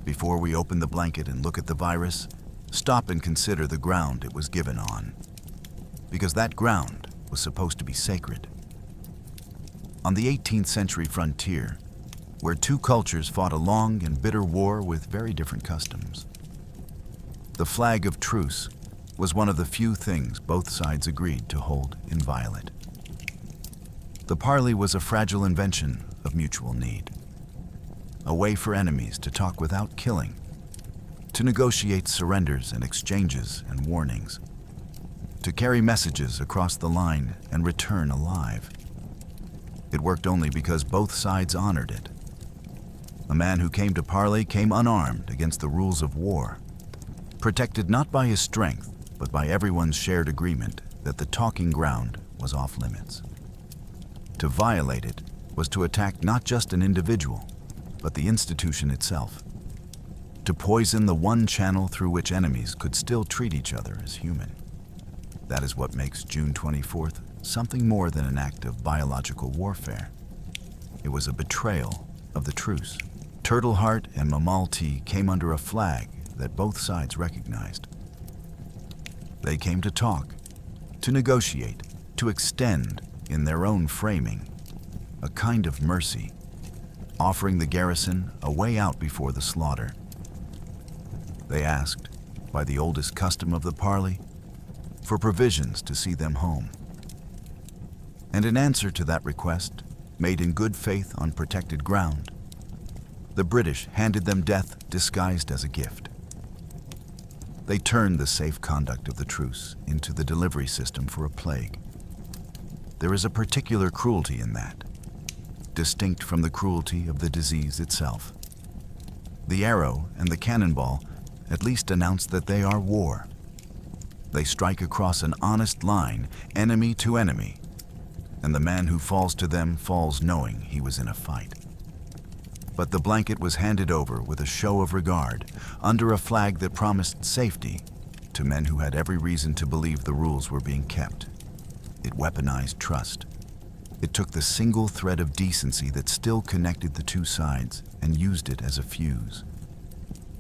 Before we open the blanket and look at the virus, stop and consider the ground it was given on, because that ground was supposed to be sacred. On the 18th century frontier, where 2 cultures fought a long and bitter war with very different customs, the flag of truce was one of the few things both sides agreed to hold inviolate. The parley was a fragile invention of mutual need, a way for enemies to talk without killing, to negotiate surrenders and exchanges and warnings, to carry messages across the line and return alive. It worked only because both sides honored it. A man who came to parley came unarmed against the rules of war, protected not by his strength, but by everyone's shared agreement that the talking ground was off limits. To violate it was to attack not just an individual, but the institution itself. To poison the one channel through which enemies could still treat each other as human. That is what makes June 24th something more than an act of biological warfare. It was a betrayal of the truce. Turtle Heart and Mamalti came under a flag that both sides recognized. They came to talk, to negotiate, to extend, in their own framing, a kind of mercy, offering the garrison a way out before the slaughter. They asked, by the oldest custom of the parley, for provisions to see them home. And in answer to that request, made in good faith on protected ground, the British handed them death disguised as a gift. They turned the safe conduct of the truce into the delivery system for a plague. There is a particular cruelty in that, distinct from the cruelty of the disease itself. The arrow and the cannonball at least announce that they are war. They strike across an honest line, enemy to enemy, and the man who falls to them falls knowing he was in a fight. But the blanket was handed over with a show of regard, under a flag that promised safety to men who had every reason to believe the rules were being kept. It weaponized trust. It took the single thread of decency that still connected the two sides and used it as a fuse.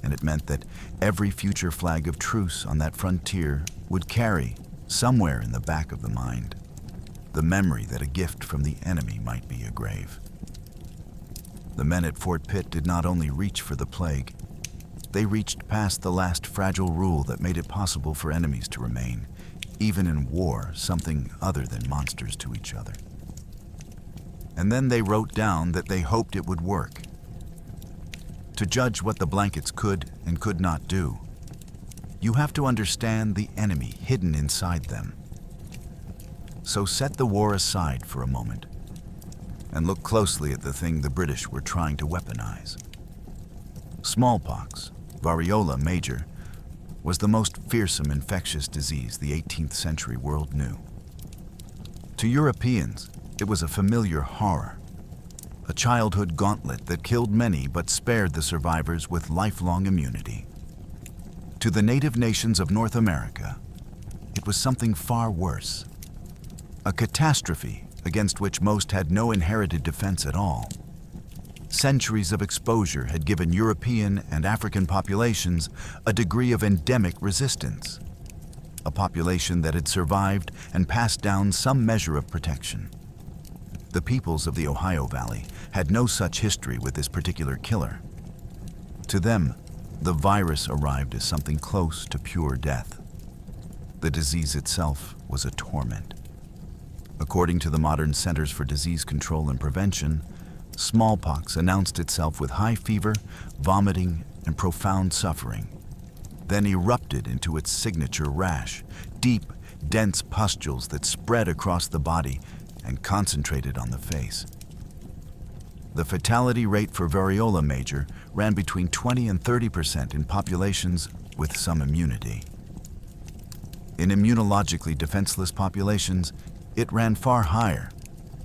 And it meant that every future flag of truce on that frontier would carry, somewhere in the back of the mind, the memory that a gift from the enemy might be a grave. The men at Fort Pitt did not only reach for the plague, they reached past the last fragile rule that made it possible for enemies to remain, even in war, something other than monsters to each other. And then they wrote down that they hoped it would work. To judge what the blankets could and could not do, you have to understand the enemy hidden inside them. So set the war aside for a moment and look closely at the thing the British were trying to weaponize. Smallpox, variola major, was the most fearsome infectious disease the 18th century world knew. To Europeans, it was a familiar horror, a childhood gauntlet that killed many but spared the survivors with lifelong immunity. To the native nations of North America, it was something far worse, a catastrophe against which most had no inherited defense at all. Centuries of exposure had given European and African populations a degree of endemic resistance, a population that had survived and passed down some measure of protection. The peoples of the Ohio Valley had no such history with this particular killer. To them, the virus arrived as something close to pure death. The disease itself was a torment. According to the modern Centers for Disease Control and Prevention, smallpox announced itself with high fever, vomiting, and profound suffering, then erupted into its signature rash, deep, dense pustules that spread across the body and concentrated on the face. The fatality rate for variola major ran between 20 and 30% in populations with some immunity. In immunologically defenseless populations, it ran far higher,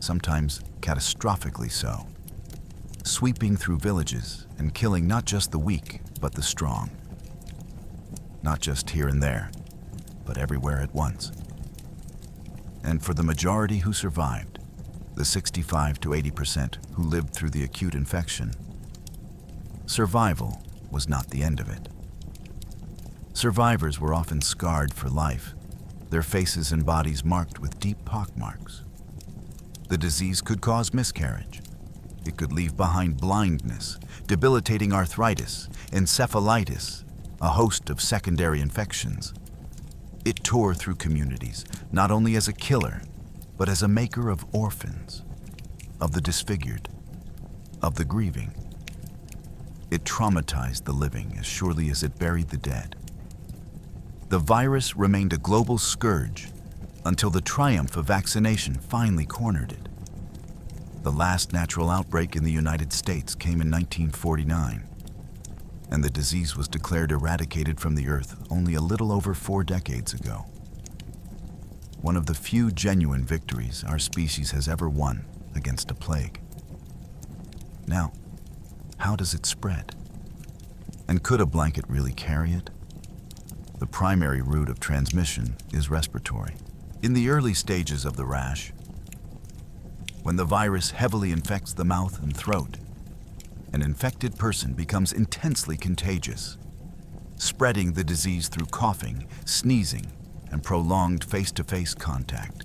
sometimes catastrophically so, sweeping through villages and killing not just the weak, but the strong. Not just here and there, but everywhere at once. And for the majority who survived, the 65 to 80% who lived through the acute infection, survival was not the end of it. Survivors were often scarred for life, their faces and bodies marked with deep pockmarks. The disease could cause miscarriage. It could leave behind blindness, debilitating arthritis, encephalitis, a host of secondary infections. It tore through communities, not only as a killer, but as a maker of orphans, of the disfigured, of the grieving. It traumatized the living as surely as it buried the dead. The virus remained a global scourge until the triumph of vaccination finally cornered it. The last natural outbreak in the United States came in 1949, and the disease was declared eradicated from the earth only a little over 4 decades ago. One of the few genuine victories our species has ever won against a plague. Now, how does it spread? And could a blanket really carry it? The primary route of transmission is respiratory. In the early stages of the rash, when the virus heavily infects the mouth and throat, an infected person becomes intensely contagious, spreading the disease through coughing, sneezing, and prolonged face-to-face contact.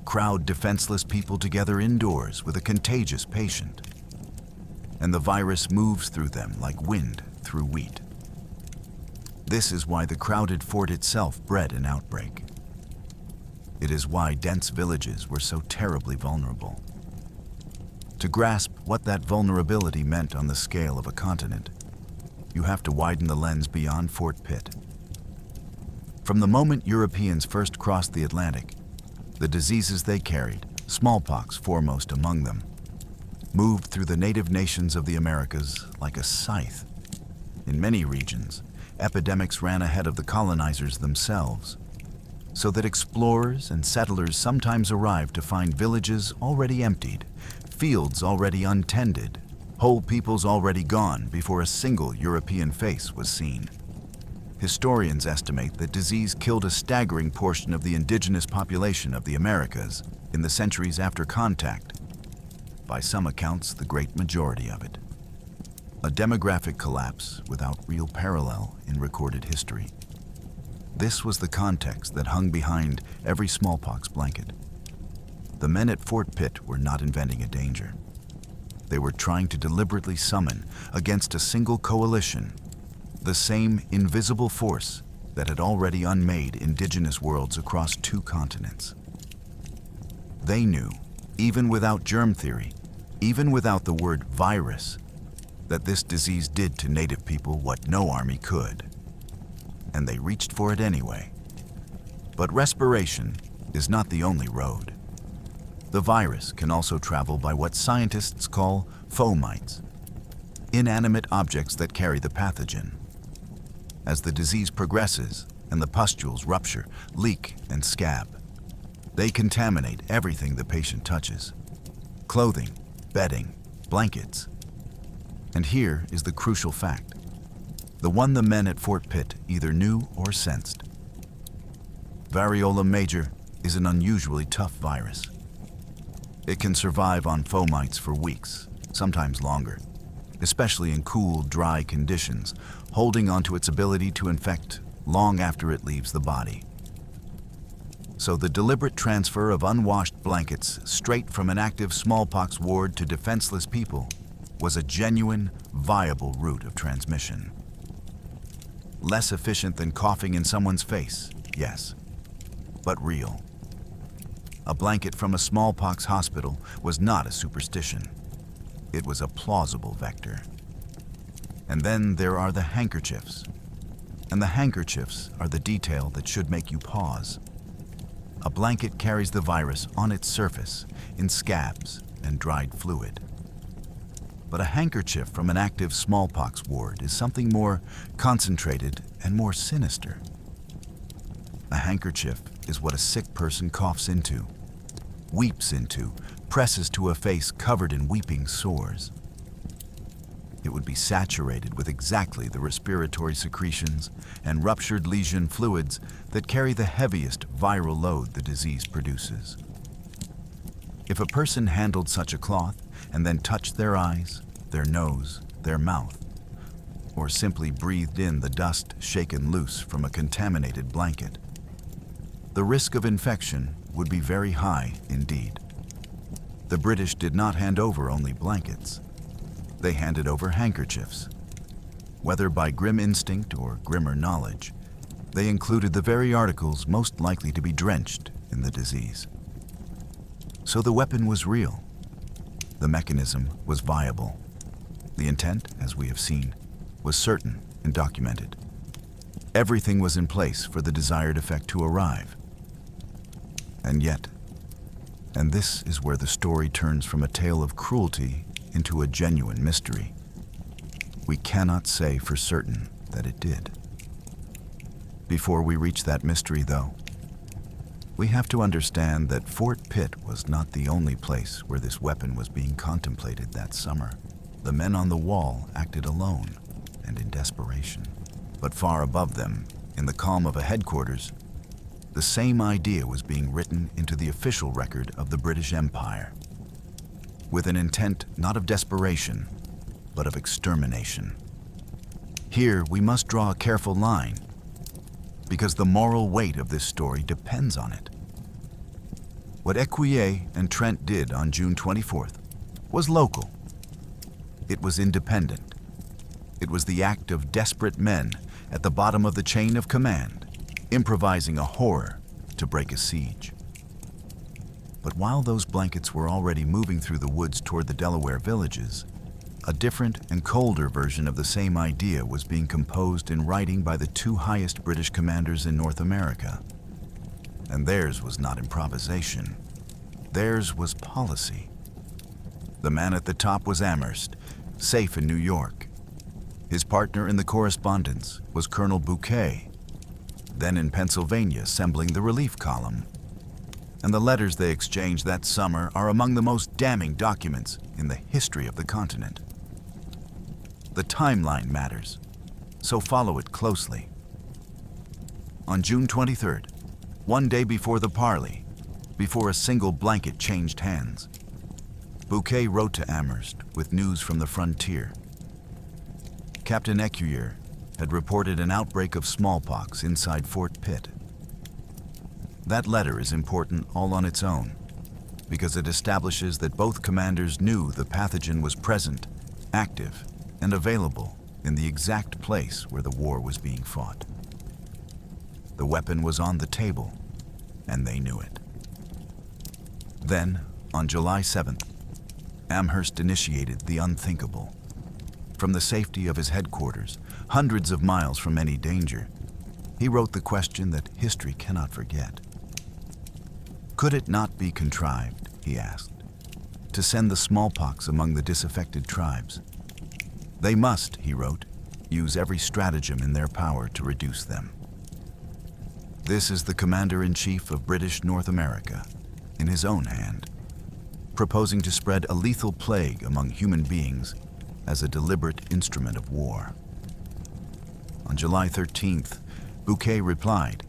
Crowd defenseless people together indoors with a contagious patient, and the virus moves through them like wind through wheat. This is why the crowded fort itself bred an outbreak. It is why dense villages were so terribly vulnerable. To grasp what that vulnerability meant on the scale of a continent, you have to widen the lens beyond Fort Pitt. From the moment Europeans first crossed the Atlantic, the diseases they carried, smallpox foremost among them, moved through the native nations of the Americas like a scythe. In many regions, epidemics ran ahead of the colonizers themselves, so that explorers and settlers sometimes arrived to find villages already emptied, fields already untended, whole peoples already gone before a single European face was seen. Historians estimate that disease killed a staggering portion of the indigenous population of the Americas in the centuries after contact. By some accounts, the great majority of it. A demographic collapse without real parallel in recorded history. This was the context that hung behind every smallpox blanket. The men at Fort Pitt were not inventing a danger. They were trying to deliberately summon against a single coalition the same invisible force that had already unmade indigenous worlds across 2 continents. They knew, even without germ theory, even without the word virus, that this disease did to native people what no army could. And they reached for it anyway. But respiration is not the only road. The virus can also travel by what scientists call fomites, inanimate objects that carry the pathogen. As the disease progresses and the pustules rupture, leak, and scab, they contaminate everything the patient touches: clothing, bedding, blankets. And here is the crucial fact, the one the men at Fort Pitt either knew or sensed. Variola major is an unusually tough virus. It can survive on fomites for weeks, sometimes longer, especially in cool, dry conditions, holding onto its ability to infect long after it leaves the body. So the deliberate transfer of unwashed blankets straight from an active smallpox ward to defenseless people was a genuine, viable route of transmission. Less efficient than coughing in someone's face, yes, but real. A blanket from a smallpox hospital was not a superstition. It was a plausible vector. And then there are the handkerchiefs. And the handkerchiefs are the detail that should make you pause. A blanket carries the virus on its surface in scabs and dried fluid. But a handkerchief from an active smallpox ward is something more concentrated and more sinister. A handkerchief is what a sick person coughs into, weeps into, presses to a face covered in weeping sores. It would be saturated with exactly the respiratory secretions and ruptured lesion fluids that carry the heaviest viral load the disease produces. If a person handled such a cloth and then touched their eyes, their nose, their mouth, or simply breathed in the dust shaken loose from a contaminated blanket, the risk of infection would be very high indeed. The British did not hand over only blankets. They handed over handkerchiefs. Whether by grim instinct or grimmer knowledge, they included the very articles most likely to be drenched in the disease. So the weapon was real. The mechanism was viable. The intent, as we have seen, was certain and documented. Everything was in place for the desired effect to arrive. And yet, and this is where the story turns from a tale of cruelty into a genuine mystery, we cannot say for certain that it did. Before we reach that mystery, though, we have to understand that Fort Pitt was not the only place where this weapon was being contemplated that summer. The men on the wall acted alone and in desperation. But far above them, in the calm of a headquarters, the same idea was being written into the official record of the British Empire, with an intent not of desperation, but of extermination. Here, we must draw a careful line, because the moral weight of this story depends on it. What Ecuyer and Trent did on June 24th was local. It was independent. It was the act of desperate men at the bottom of the chain of command, improvising a horror to break a siege. But while those blankets were already moving through the woods toward the Delaware villages, a different and colder version of the same idea was being composed in writing by the 2 highest British commanders in North America. And theirs was not improvisation. Theirs was policy. The man at the top was Amherst, safe in New York. His partner in the correspondence was Colonel Bouquet, then in Pennsylvania assembling the relief column. And the letters they exchanged that summer are among the most damning documents in the history of the continent. The timeline matters, so follow it closely. On June 23rd, one day before the parley, before a single blanket changed hands, Bouquet wrote to Amherst with news from the frontier. Captain Ecuyer had reported an outbreak of smallpox inside Fort Pitt. That letter is important all on its own, because it establishes that both commanders knew the pathogen was present, active, and available in the exact place where the war was being fought. The weapon was on the table, and they knew it. Then, on July 7th, Amherst initiated the unthinkable. From the safety of his headquarters, hundreds of miles from any danger, he wrote the question that history cannot forget. Could it not be contrived, he asked, to send the smallpox among the disaffected tribes? They must, he wrote, use every stratagem in their power to reduce them. This is the Commander-in-Chief of British North America, in his own hand, proposing to spread a lethal plague among human beings as a deliberate instrument of war. On July 13th, Bouquet replied,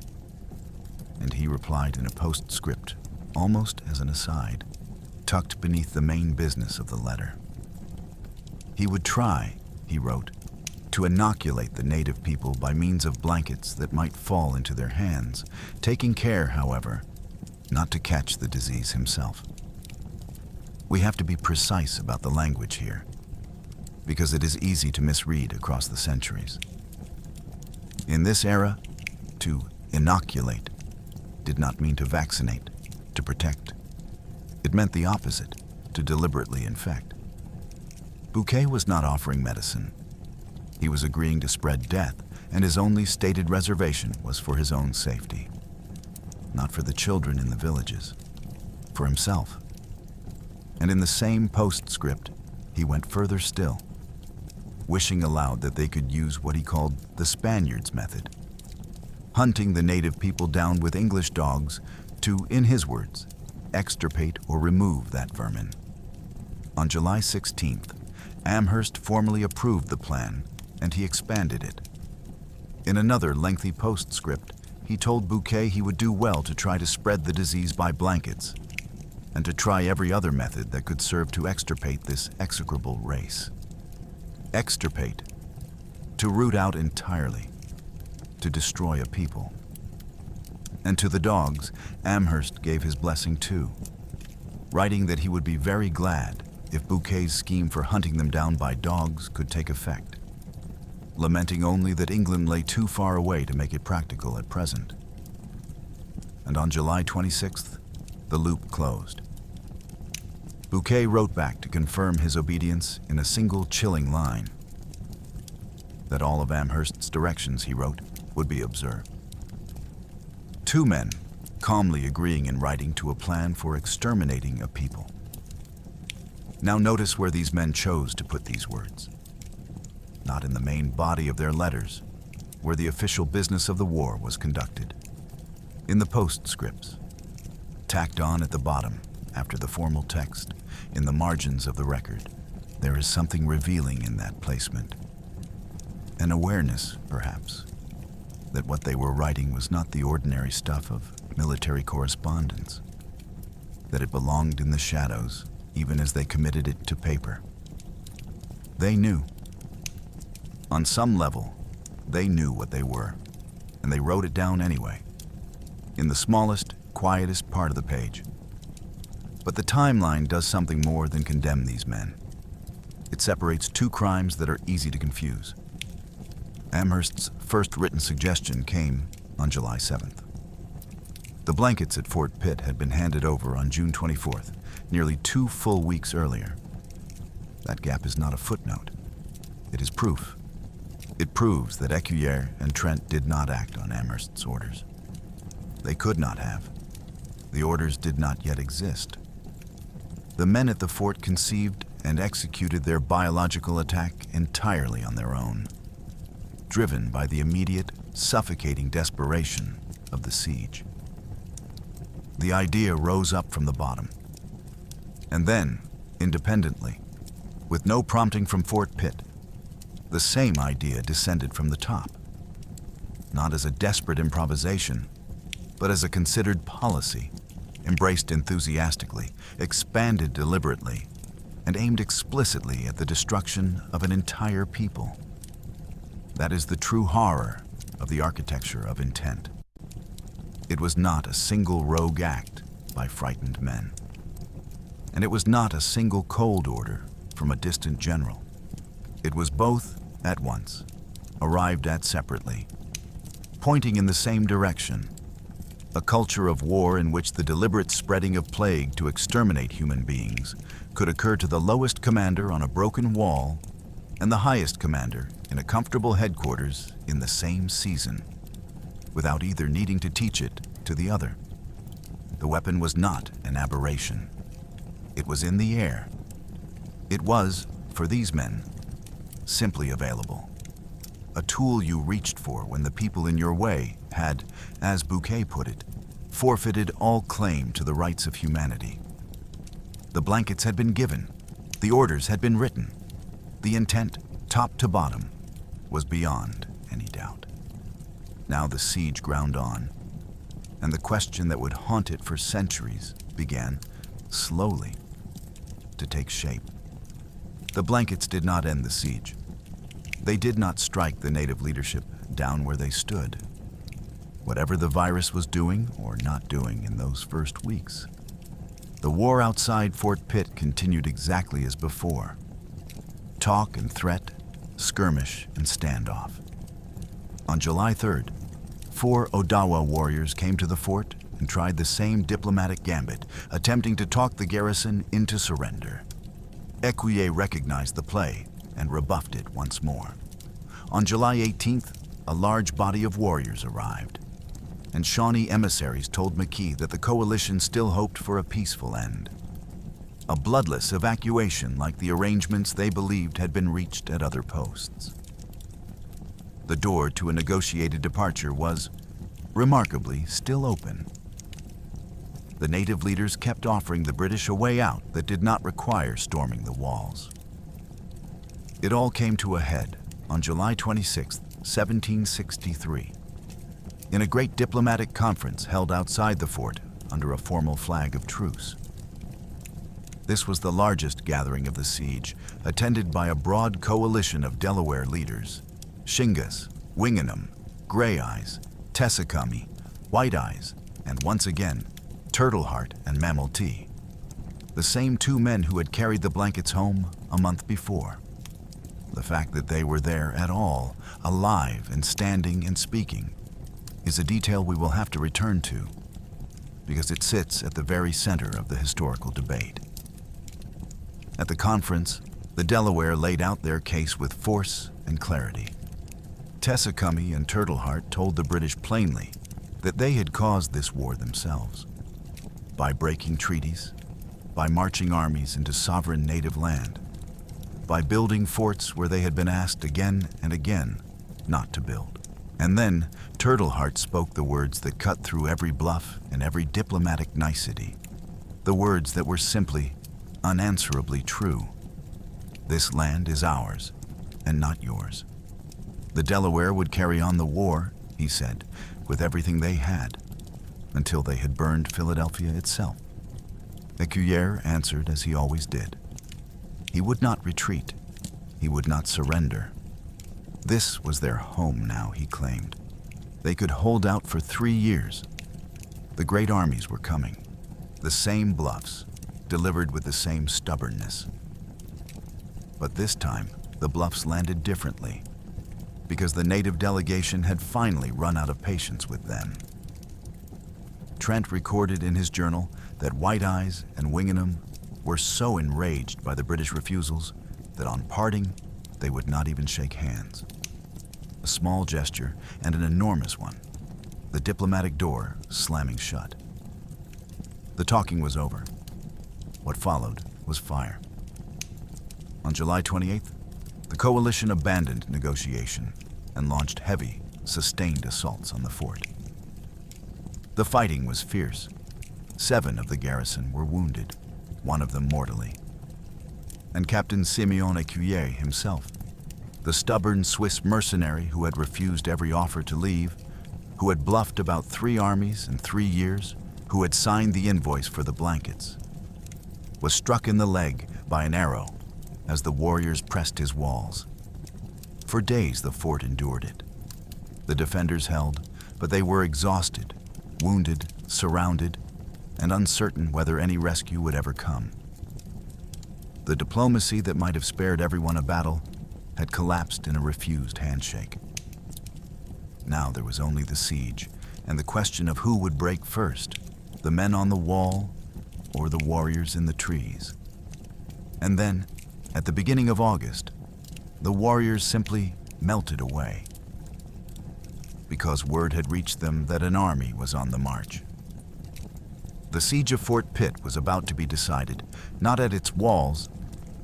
and he replied in a postscript, almost as an aside, tucked beneath the main business of the letter. He would try, he wrote, to inoculate the native people by means of blankets that might fall into their hands, taking care, however, not to catch the disease himself. We have to be precise about the language here, because it is easy to misread across the centuries. In this era, to inoculate did not mean to vaccinate, to protect. It meant the opposite, to deliberately infect. Bouquet was not offering medicine. He was agreeing to spread death, and his only stated reservation was for his own safety. Not for the children in the villages, for himself. And in the same postscript, he went further still, wishing aloud that they could use what he called the Spaniards' method, hunting the native people down with English dogs to, in his words, extirpate or remove that vermin. On July 16th, Amherst formally approved the plan, and he expanded it. In another lengthy postscript, he told Bouquet he would do well to try to spread the disease by blankets, and to try every other method that could serve to extirpate this execrable race. Extirpate, to root out entirely, to destroy a people. And to the dogs, Amherst gave his blessing too, writing that he would be very glad if Bouquet's scheme for hunting them down by dogs could take effect, lamenting only that England lay too far away to make it practical at present. And on July 26th, the loop closed. Bouquet wrote back to confirm his obedience in a single chilling line. That all of Amherst's directions, he wrote, would be observed. Two men calmly agreeing in writing to a plan for exterminating a people. Now notice where these men chose to put these words. Not in the main body of their letters, where the official business of the war was conducted. In the postscripts, tacked on at the bottom, after the formal text, in the margins of the record, there is something revealing in that placement. An awareness, perhaps, that what they were writing was not the ordinary stuff of military correspondence, that it belonged in the shadows, even as they committed it to paper. They knew. On some level, they knew what they were, and they wrote it down anyway, in the smallest, quietest part of the page. But the timeline does something more than condemn these men. It separates two crimes that are easy to confuse. Amherst's first written suggestion came on July 7th. The blankets at Fort Pitt had been handed over on June 24th, nearly 2 full weeks earlier. That gap is not a footnote. It is proof. It proves that Ecuyer and Trent did not act on Amherst's orders. They could not have. The orders did not yet exist. The men at the fort conceived and executed their biological attack entirely on their own, driven by the immediate, suffocating desperation of the siege. The idea rose up from the bottom, and then, independently, with no prompting from Fort Pitt, the same idea descended from the top. not as a desperate improvisation, but as a considered policy, embraced enthusiastically, expanded deliberately, and aimed explicitly at the destruction of an entire people. That is the true horror of the architecture of intent. It was not a single rogue act by frightened men. And it was not a single cold order from a distant general. It was both at once, arrived at separately, pointing in the same direction. A culture of war in which the deliberate spreading of plague to exterminate human beings could occur to the lowest commander on a broken wall and the highest commander in a comfortable headquarters in the same season, without either needing to teach it to the other. The weapon was not an aberration. It was in the air. It was, for these men, simply available. A tool you reached for when the people in your way had, as Bouquet put it, forfeited all claim to the rights of humanity. The blankets had been given. The orders had been written. The intent, top to bottom, was beyond any doubt. Now the siege ground on, and the question that would haunt it for centuries began, slowly, to take shape. The blankets did not end the siege. They did not strike the native leadership down where they stood. Whatever the virus was doing or not doing in those first weeks, the war outside Fort Pitt continued exactly as before. Talk and threat, skirmish and standoff. On July 3rd, 4 Odawa warriors came to the fort and tried the same diplomatic gambit, attempting to talk the garrison into surrender. Ecuyer recognized the play and rebuffed it once more. On July 18th, a large body of warriors arrived, and Shawnee emissaries told McKee that the coalition still hoped for a peaceful end. A bloodless evacuation like the arrangements they believed had been reached at other posts. The door to a negotiated departure was, remarkably, still open. The native leaders kept offering the British a way out that did not require storming the walls. It all came to a head on July 26, 1763, in a great diplomatic conference held outside the fort under a formal flag of truce. This was the largest gathering of the siege, attended by a broad coalition of Delaware leaders: Shingas, Wingenham, Gray Eyes, Tessacummy, White Eyes, and once again, Turtle Heart and Mammal Tea, the same 2 men who had carried the blankets home a month before. The fact that they were there at all, alive and standing and speaking, is a detail we will have to return to, because it sits at the very center of the historical debate. At the conference, the Delaware laid out their case with force and clarity. Tessacummy and Turtle Heart told the British plainly that they had caused this war themselves, by breaking treaties, by marching armies into sovereign native land, by building forts where they had been asked again and again not to build. And then Turtle Heart spoke the words that cut through every bluff and every diplomatic nicety, the words that were simply, unanswerably true. This land is ours, and not yours. The Delaware would carry on the war, he said, with everything they had, until they had burned Philadelphia itself. Ecuyer answered as he always did. He would not retreat. He would not surrender. This was their home now, he claimed. They could hold out for 3 years. The great armies were coming. The same bluffs, delivered with the same stubbornness. But this time, the bluffs landed differently, because the native delegation had finally run out of patience with them. Trent recorded in his journal that White Eyes and Wingenham were so enraged by the British refusals that on parting, they would not even shake hands. A small gesture and an enormous one, the diplomatic door slamming shut. The talking was over. What followed was fire. On July 28th, the coalition abandoned negotiation and launched heavy, sustained assaults on the fort. The fighting was fierce. 7 of the garrison were wounded, one of them mortally. And Captain Simeon Ecuyer himself, The stubborn Swiss mercenary who had refused every offer to leave, who had bluffed about 3 armies in 3 years, who had signed the invoice for the blankets, was struck in the leg by an arrow as the warriors pressed his walls. For days the fort endured it. The defenders held, but they were exhausted, wounded, surrounded, and uncertain whether any rescue would ever come. The diplomacy that might have spared everyone a battle had collapsed in a refused handshake. Now there was only the siege, and the question of who would break first, the men on the wall or the warriors in the trees. And then, at the beginning of August, the warriors simply melted away, because word had reached them that an army was on the march. The siege of Fort Pitt was about to be decided, not at its walls,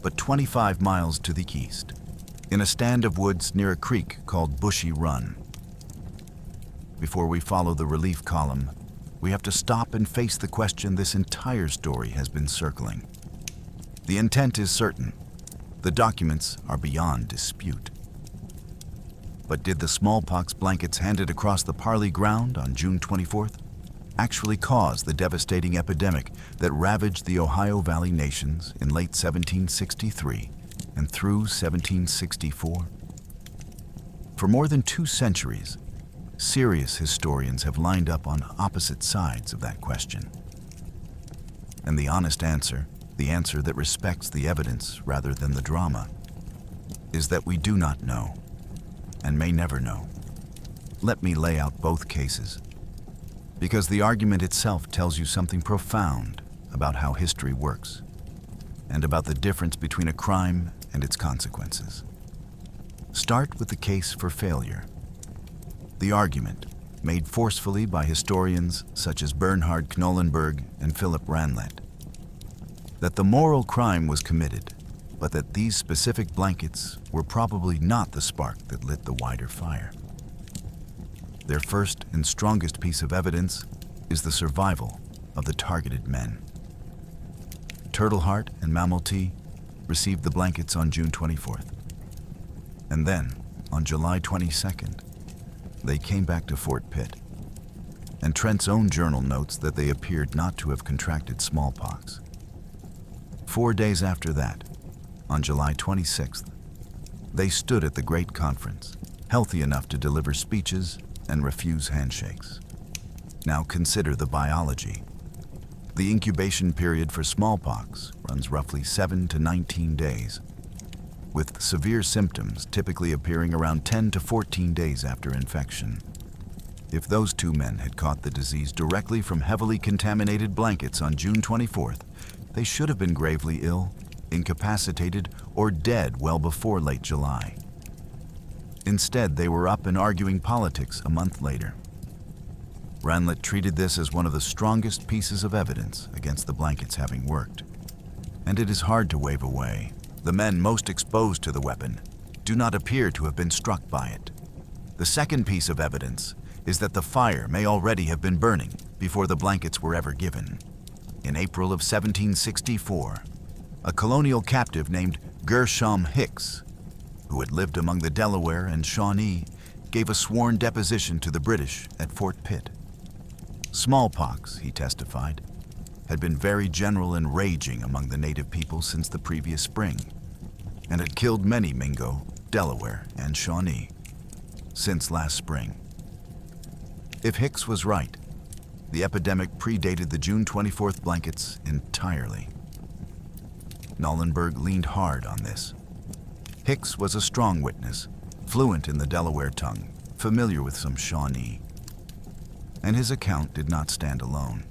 but 25 miles to the east, in a stand of woods near a creek called Bushy Run. Before we follow the relief column, we have to stop and face the question this entire story has been circling. The intent is certain. The documents are beyond dispute. But did the smallpox blankets handed across the Parley ground on June 24th actually cause the devastating epidemic that ravaged the Ohio Valley nations in late 1763 and through 1764? For more than 2 centuries, serious historians have lined up on opposite sides of that question. And the honest answer, the answer that respects the evidence rather than the drama, is that we do not know, and may never know. Let me lay out both cases, because the argument itself tells you something profound about how history works, and about the difference between a crime and its consequences. Start with the case for failure. The argument, made forcefully by historians such as Bernhard Knollenberg and Philip Ranlett, that the moral crime was committed, but that these specific blankets were probably not the spark that lit the wider fire. Their first and strongest piece of evidence is the survival of the targeted men. Turtleheart and Mamaltee received the blankets on June 24th. And then, on July 22nd, they came back to Fort Pitt. And Trent's own journal notes that they appeared not to have contracted smallpox. 4 days after that, on July 26th, they stood at the Great Conference, healthy enough to deliver speeches and refuse handshakes. Now consider the biology. The incubation period for smallpox runs roughly 7 to 19 days, with severe symptoms typically appearing around 10 to 14 days after infection. If those 2 men had caught the disease directly from heavily contaminated blankets on June 24th, they should have been gravely ill, incapacitated, or dead well before late July. Instead, they were up and arguing politics a month later. Ranlett treated this as one of the strongest pieces of evidence against the blankets having worked. And it is hard to wave away. The men most exposed to the weapon do not appear to have been struck by it. The second piece of evidence is that the fire may already have been burning before the blankets were ever given. In April of 1764, a colonial captive named Gershom Hicks, who had lived among the Delaware and Shawnee, gave a sworn deposition to the British at Fort Pitt. Smallpox, he testified, had been very general and raging among the native people since the previous spring, and had killed many Mingo, Delaware, and Shawnee since last spring. If Hicks was right, the epidemic predated the June 24th blankets entirely. Knollenberg leaned hard on this. Hicks was a strong witness, fluent in the Delaware tongue, familiar with some Shawnee. And his account did not stand alone.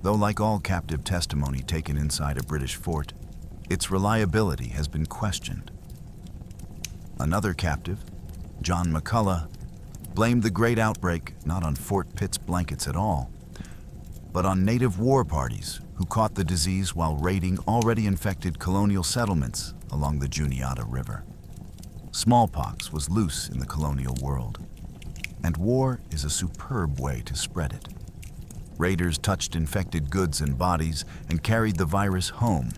Though like all captive testimony taken inside a British fort, its reliability has been questioned. Another captive, John McCullough, blamed the great outbreak not on Fort Pitt's blankets at all, but on native war parties who caught the disease while raiding already infected colonial settlements along the Juniata River. Smallpox was loose in the colonial world, and war is a superb way to spread it. Raiders touched infected goods and bodies and carried the virus home.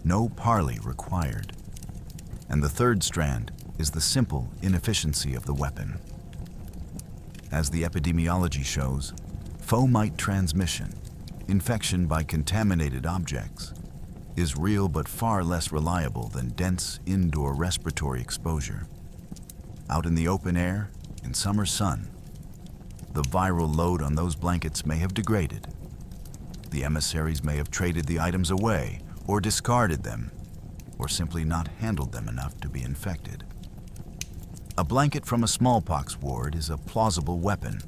No parley required. And the third strand is the simple inefficiency of the weapon. As the epidemiology shows, fomite transmission, infection by contaminated objects, is real but far less reliable than dense indoor respiratory exposure. Out in the open air, in summer sun, the viral load on those blankets may have degraded. The emissaries may have traded the items away or discarded them, or simply not handled them enough to be infected. A blanket from a smallpox ward is a plausible weapon,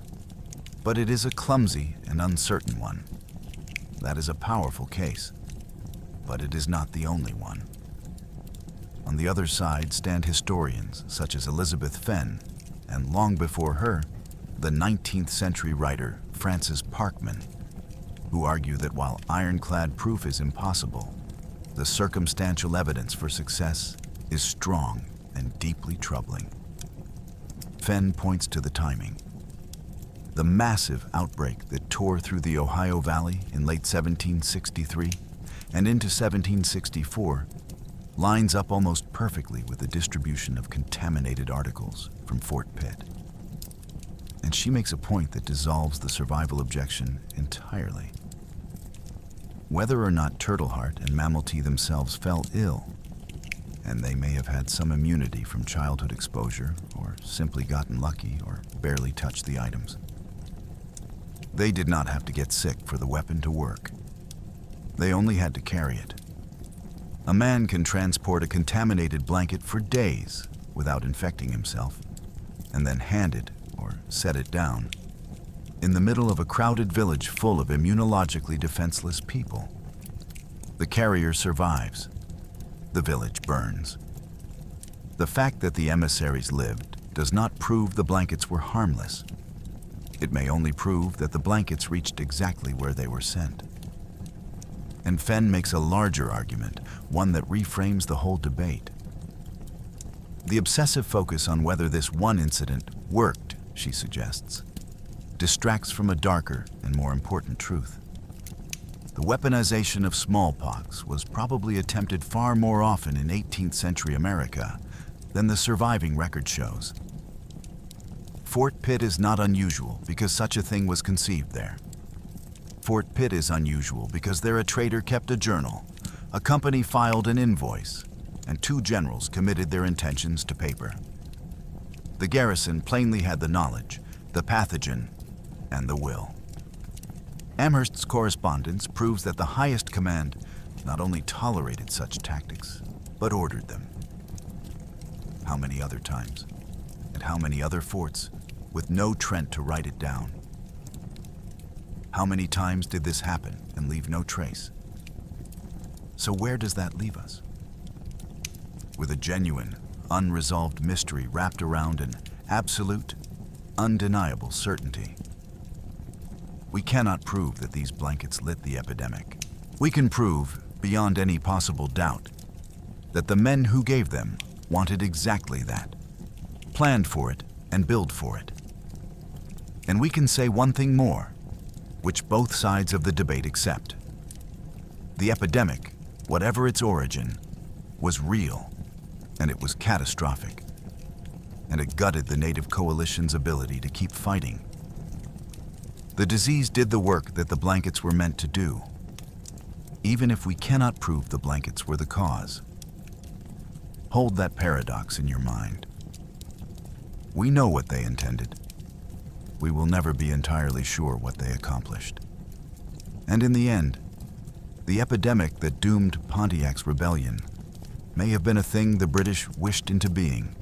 but it is a clumsy and uncertain one. That is a powerful case, but it is not the only one. On the other side stand historians such as Elizabeth Fenn, and long before her, the 19th century writer Francis Parkman, who argue that while ironclad proof is impossible, the circumstantial evidence for success is strong and deeply troubling. Fenn points to the timing. The massive outbreak that tore through the Ohio Valley in late 1763 and into 1764 lines up almost perfectly with the distribution of contaminated articles from Fort Pitt. And she makes a point that dissolves the survival objection entirely. Whether or not Turtleheart and Mammal Tea themselves fell ill, and they may have had some immunity from childhood exposure or simply gotten lucky or barely touched the items, they did not have to get sick for the weapon to work. They only had to carry it. A man can transport a contaminated blanket for days without infecting himself, and then hand it or set it down in the middle of a crowded village full of immunologically defenseless people. The carrier survives. The village burns. The fact that the emissaries lived does not prove the blankets were harmless. It may only prove that the blankets reached exactly where they were sent. And Fenn makes a larger argument, one that reframes the whole debate. The obsessive focus on whether this one incident worked, she suggests, distracts from a darker and more important truth. The weaponization of smallpox was probably attempted far more often in 18th century America than the surviving record shows. Fort Pitt is not unusual because such a thing was conceived there. Fort Pitt is unusual because there a trader kept a journal, a company filed an invoice, and two generals committed their intentions to paper. The garrison plainly had the knowledge, the pathogen, and the will. Amherst's correspondence proves that the highest command not only tolerated such tactics, but ordered them. How many other times, and how many other forts, with no Trent to write it down? How many times did this happen and leave no trace? So where does that leave us? With a genuine, unresolved mystery wrapped around an absolute, undeniable certainty. We cannot prove that these blankets lit the epidemic. We can prove, beyond any possible doubt, that the men who gave them wanted exactly that, planned for it and billed for it. And we can say one thing more, which both sides of the debate accept. The epidemic, whatever its origin, was real, and it was catastrophic, and it gutted the native coalition's ability to keep fighting. The disease did the work that the blankets were meant to do, even if we cannot prove the blankets were the cause. Hold that paradox in your mind. We know what they intended. We will never be entirely sure what they accomplished. And in the end, the epidemic that doomed Pontiac's rebellion may have been a thing the British wished into being,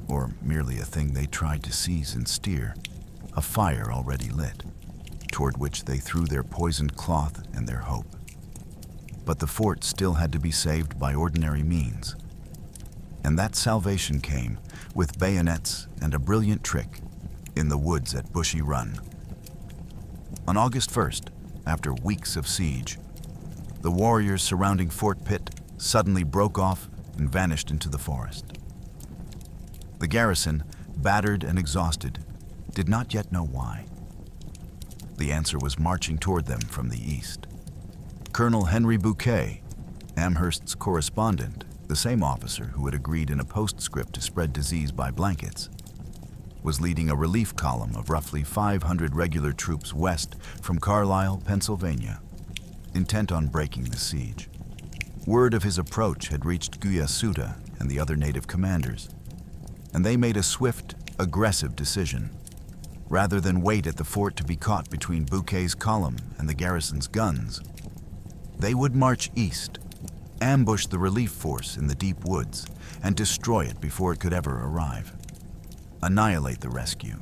or merely a thing they tried to seize and steer, a fire already lit, toward which they threw their poisoned cloth and their hope. But the fort still had to be saved by ordinary means, and that salvation came with bayonets and a brilliant trick in the woods at Bushy Run. On August 1st, after weeks of siege, the warriors surrounding Fort Pitt suddenly broke off and vanished into the forest. The garrison, battered and exhausted, did not yet know why. The answer was marching toward them from the east. Colonel Henry Bouquet, Amherst's correspondent, the the same officer who had agreed in a postscript to spread disease by blankets, was leading a relief column of roughly 500 regular troops west from Carlisle, Pennsylvania, intent on breaking the siege. Word of his approach had reached Ecuyer and the other native commanders, and they made a swift, aggressive decision. Rather than wait at the fort to be caught between Bouquet's column and the garrison's guns, they would march east, ambush the relief force in the deep woods, and destroy it before it could ever arrive. Annihilate the rescue,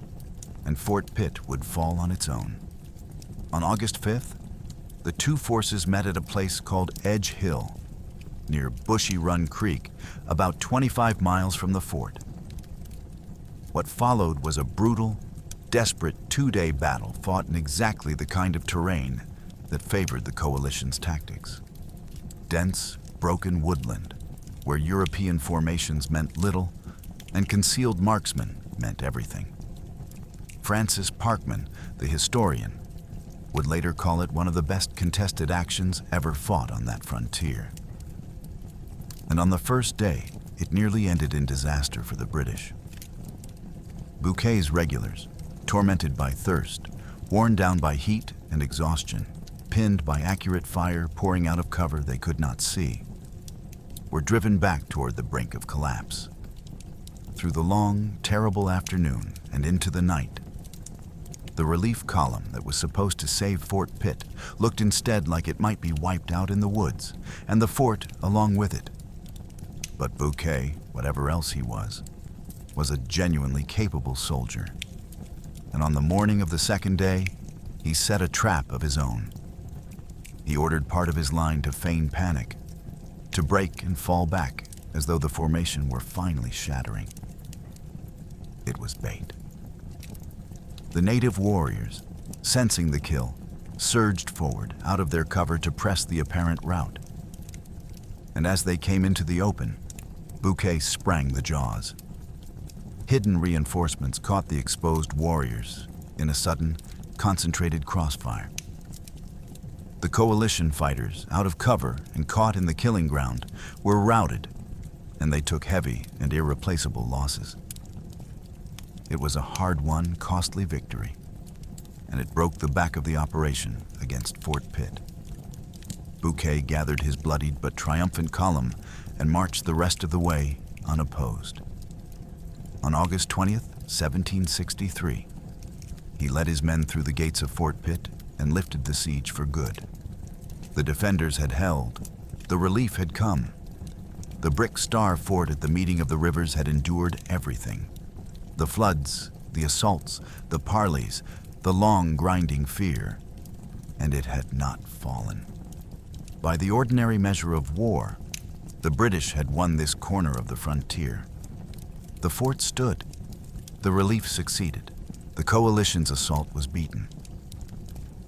and Fort Pitt would fall on its own. On August 5th, the two forces met at a place called Edge Hill, near Bushy Run Creek, about 25 miles from the fort. What followed was a brutal, desperate two-day battle fought in exactly the kind of terrain that favored the coalition's tactics. Dense, broken woodland, where European formations meant little and concealed marksmen meant everything. Francis Parkman, the historian, would later call it one of the best contested actions ever fought on that frontier. And on the first day, it nearly ended in disaster for the British. Bouquet's regulars, tormented by thirst, worn down by heat and exhaustion, pinned by accurate fire pouring out of cover they could not see, were driven back toward the brink of collapse. Through the long, terrible afternoon and into the night, the relief column that was supposed to save Fort Pitt looked instead like it might be wiped out in the woods, and the fort along with it. But Bouquet, whatever else he was a genuinely capable soldier. And on the morning of the second day, he set a trap of his own. He ordered part of his line to feign panic, to break and fall back as though the formation were finally shattering. It was bait. The native warriors, sensing the kill, surged forward out of their cover to press the apparent rout. And as they came into the open, Bouquet sprang the jaws. Hidden reinforcements caught the exposed warriors in a sudden, concentrated crossfire. The coalition fighters, out of cover and caught in the killing ground, were routed, and they took heavy and irreplaceable losses. It was a hard-won, costly victory, and it broke the back of the operation against Fort Pitt. Bouquet gathered his bloodied but triumphant column and marched the rest of the way unopposed. On August 20th, 1763, he led his men through the gates of Fort Pitt and lifted the siege for good. The defenders had held. The relief had come. The brick Star fort at the meeting of the rivers had endured everything. The floods, the assaults, the parleys, the long grinding fear, and it had not fallen. By the ordinary measure of war, the British had won this corner of the frontier. The fort stood. The relief succeeded. The coalition's assault was beaten.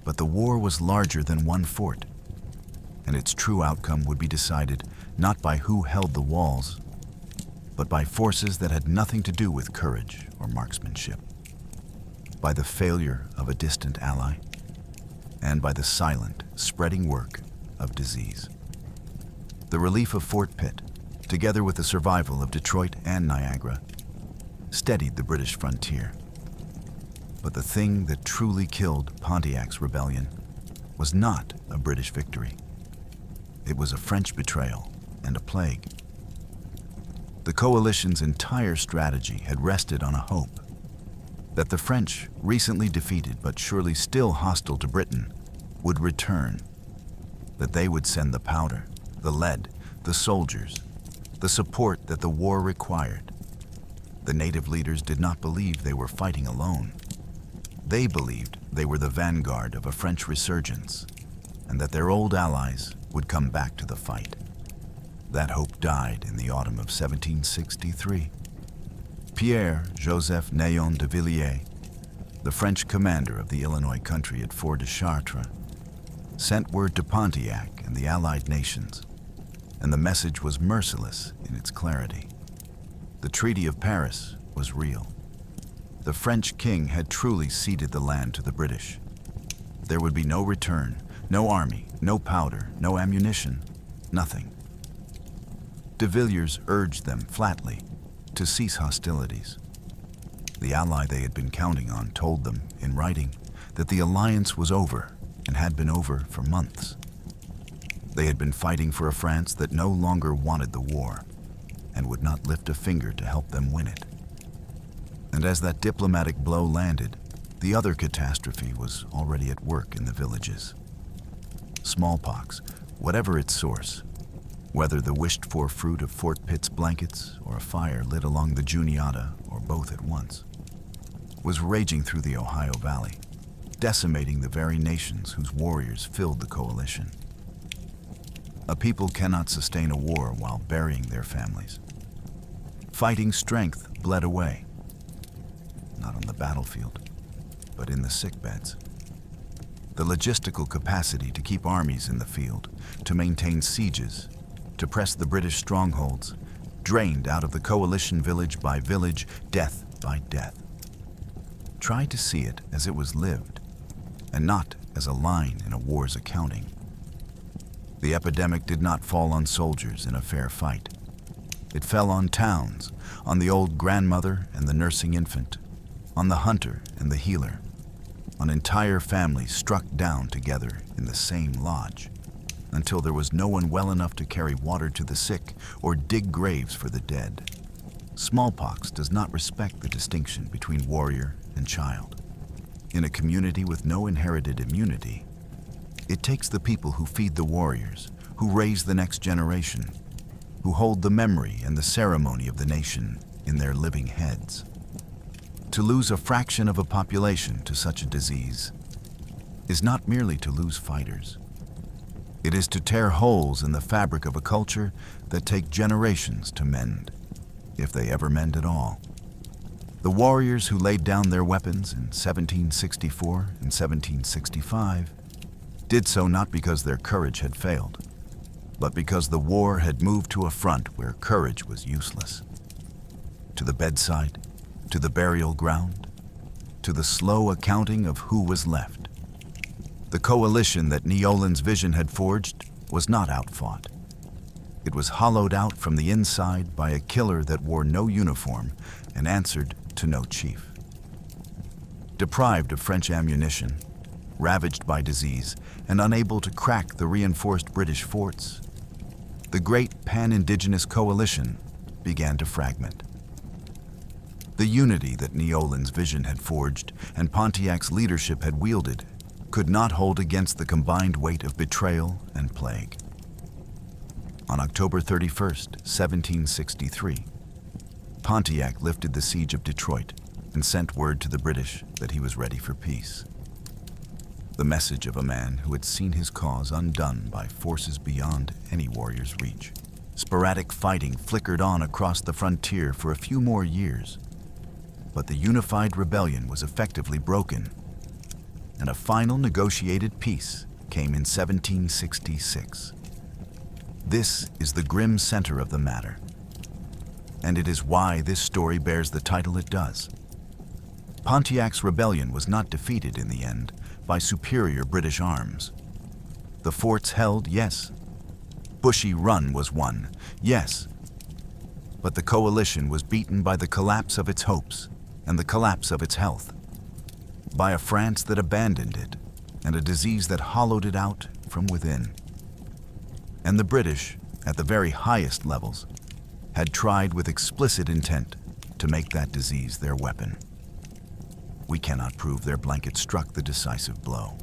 But the war was larger than one fort, and its true outcome would be decided not by who held the walls, but by forces that had nothing to do with courage or marksmanship, by the failure of a distant ally, and by the silent, spreading work of disease. The relief of Fort Pitt, together with the survival of Detroit and Niagara, steadied the British frontier. But the thing that truly killed Pontiac's rebellion was not a British victory. It was a French betrayal and a plague. The coalition's entire strategy had rested on a hope that the French, recently defeated but surely still hostile to Britain, would return, that they would send the powder, the lead, the soldiers, the support that the war required. The native leaders did not believe they were fighting alone. They believed they were the vanguard of a French resurgence, and that their old allies would come back to the fight. That hope died in the autumn of 1763. Pierre-Joseph Néon de Villiers, the French commander of the Illinois country at Fort de Chartres, sent word to Pontiac and the Allied nations, and the message was merciless in its clarity. The Treaty of Paris was real. The French king had truly ceded the land to the British. There would be no return, no army, no powder, no ammunition, nothing. De Villiers urged them flatly to cease hostilities. The ally they had been counting on told them, in writing, that the alliance was over and had been over for months. They had been fighting for a France that no longer wanted the war and would not lift a finger to help them win it. And as that diplomatic blow landed, the other catastrophe was already at work in the villages. Smallpox, whatever its source, whether the wished-for fruit of Fort Pitt's blankets or a fire lit along the Juniata, or both at once, was raging through the Ohio Valley, decimating the very nations whose warriors filled the coalition. A people cannot sustain a war while burying their families. Fighting strength bled away, not on the battlefield, but in the sickbeds. The logistical capacity to keep armies in the field, to maintain sieges, to press the British strongholds, drained out of the coalition village by village, death by death. Try to see it as it was lived, and not as a line in a war's accounting. The epidemic did not fall on soldiers in a fair fight. It fell on towns, on the old grandmother and the nursing infant, on the hunter and the healer, on entire families struck down together in the same lodge, until there was no one well enough to carry water to the sick or dig graves for the dead. Smallpox does not respect the distinction between warrior and child. In a community with no inherited immunity, it takes the people who feed the warriors, who raise the next generation, who hold the memory and the ceremony of the nation in their living heads. To lose a fraction of a population to such a disease is not merely to lose fighters. It is to tear holes in the fabric of a culture that take generations to mend, if they ever mend at all. The warriors who laid down their weapons in 1764 and 1765 did so not because their courage had failed, but because the war had moved to a front where courage was useless. To the bedside, to the burial ground, to the slow accounting of who was left. The coalition that Neolin's vision had forged was not outfought. It was hollowed out from the inside by a killer that wore no uniform and answered to no chief. Deprived of French ammunition, ravaged by disease, and unable to crack the reinforced British forts, the great pan-indigenous coalition began to fragment. The unity that Neolin's vision had forged and Pontiac's leadership had wielded could not hold against the combined weight of betrayal and plague. On October 31st, 1763, Pontiac lifted the siege of Detroit and sent word to the British that he was ready for peace. The message of a man who had seen his cause undone by forces beyond any warrior's reach. Sporadic fighting flickered on across the frontier for a few more years, but the unified rebellion was effectively broken, and a final negotiated peace came in 1766. This is the grim center of the matter, and it is why this story bears the title it does. Pontiac's rebellion was not defeated in the end by superior British arms. The forts held, yes. Bushy Run was won, yes. But the coalition was beaten by the collapse of its hopes and the collapse of its health, by a France that abandoned it and a disease that hollowed it out from within. And the British, at the very highest levels, had tried with explicit intent to make that disease their weapon. We cannot prove their blanket struck the decisive blow.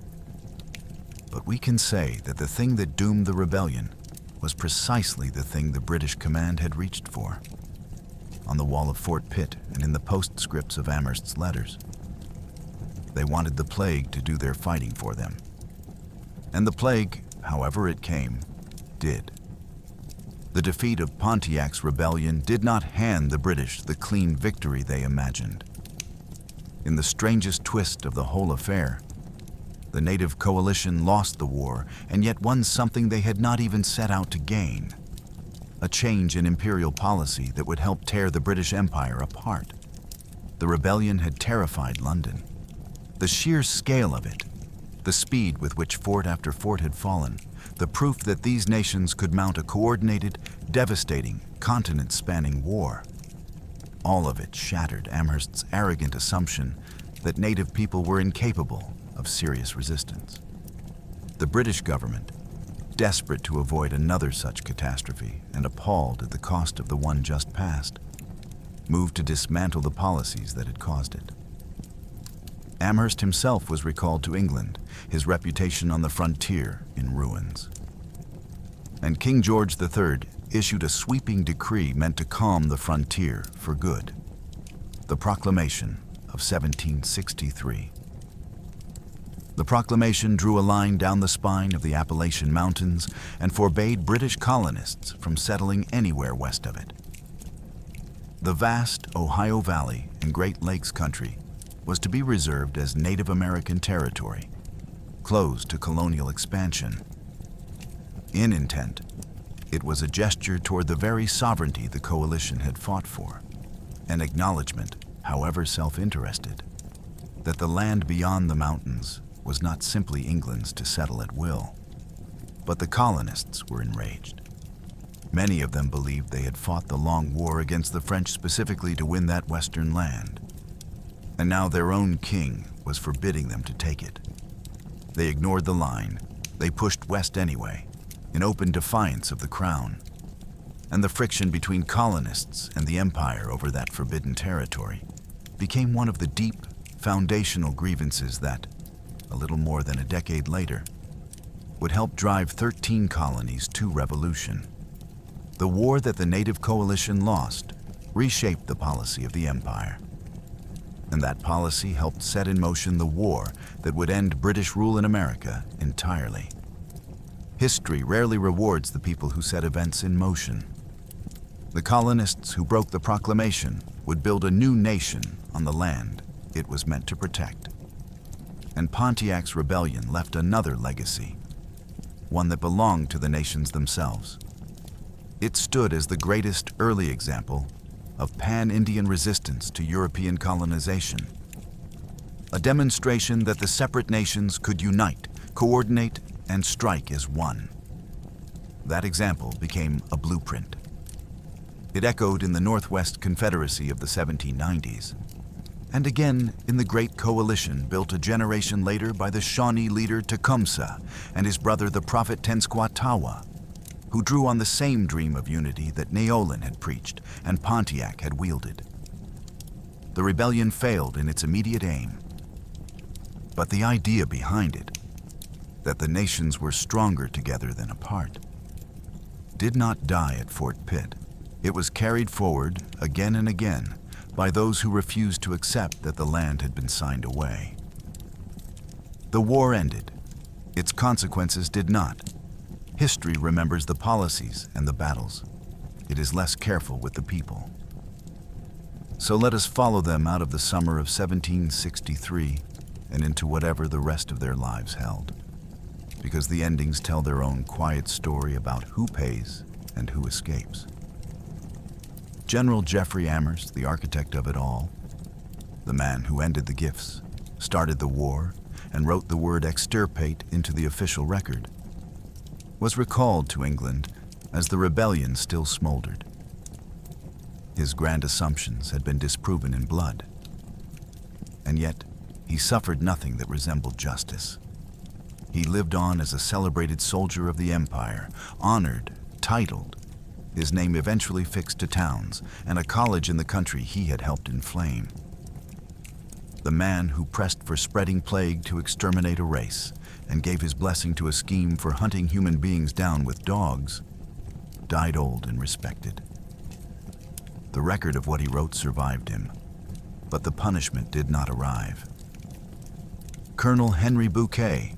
But we can say that the thing that doomed the rebellion was precisely the thing the British command had reached for. On the wall of Fort Pitt and in the postscripts of Amherst's letters, they wanted the plague to do their fighting for them. And the plague, however it came, did. The defeat of Pontiac's rebellion did not hand the British the clean victory they imagined. In the strangest twist of the whole affair, the native coalition lost the war and yet won something they had not even set out to gain: a change in imperial policy that would help tear the British Empire apart. The rebellion had terrified London. The sheer scale of it The speed with which fort after fort had fallen, the proof that these nations could mount a coordinated, devastating, continent-spanning war. All of it shattered Amherst's arrogant assumption that native people were incapable of serious resistance. The British government, desperate to avoid another such catastrophe and appalled at the cost of the one just passed, moved to dismantle the policies that had caused it. Amherst himself was recalled to England, his reputation on the frontier in ruins. And King George III issued a sweeping decree meant to calm the frontier for good, the Proclamation of 1763. The proclamation drew a line down the spine of the Appalachian Mountains and forbade British colonists from settling anywhere west of it. The vast Ohio Valley and Great Lakes country was to be reserved as Native American territory, closed to colonial expansion. In intent, it was a gesture toward the very sovereignty the coalition had fought for, an acknowledgement, however self-interested, that the land beyond the mountains was not simply England's to settle at will, but the colonists were enraged. Many of them believed they had fought the long war against the French specifically to win that western land, and now their own king was forbidding them to take it. They ignored the line, they pushed west anyway, in open defiance of the crown, and the friction between colonists and the empire over that forbidden territory became one of the deep, foundational grievances that, a little more than a decade later, would help drive 13 colonies to revolution. The war that the native coalition lost reshaped the policy of the empire. And that policy helped set in motion the war that would end British rule in America entirely. History rarely rewards the people who set events in motion. The colonists who broke the proclamation would build a new nation on the land it was meant to protect. And Pontiac's rebellion left another legacy, one that belonged to the nations themselves. It stood as the greatest early example of pan-Indian resistance to European colonization, a demonstration that the separate nations could unite, coordinate, and strike as one. That example became a blueprint. It echoed in the Northwest Confederacy of the 1790s, and again in the Great Coalition built a generation later by the Shawnee leader Tecumseh and his brother the prophet Tenskwatawa, who drew on the same dream of unity that Neolin had preached and Pontiac had wielded. The rebellion failed in its immediate aim, but the idea behind it, that the nations were stronger together than apart, did not die at Fort Pitt. It was carried forward again and again by those who refused to accept that the land had been signed away. The war ended. Its consequences did not. History remembers the policies and the battles. It is less careful with the people. So let us follow them out of the summer of 1763 and into whatever the rest of their lives held, because the endings tell their own quiet story about who pays and who escapes. General Jeffery Amherst, the architect of it all, the man who ended the gifts, started the war, and wrote the word extirpate into the official record, was recalled to England as the rebellion still smoldered. His grand assumptions had been disproven in blood, and yet he suffered nothing that resembled justice. He lived on as a celebrated soldier of the empire, honored, titled, his name eventually fixed to towns and a college in the country he had helped inflame. The man who pressed for spreading plague to exterminate a race and gave his blessing to a scheme for hunting human beings down with dogs, died old and respected. The record of what he wrote survived him, but the punishment did not arrive. Colonel Henry Bouquet,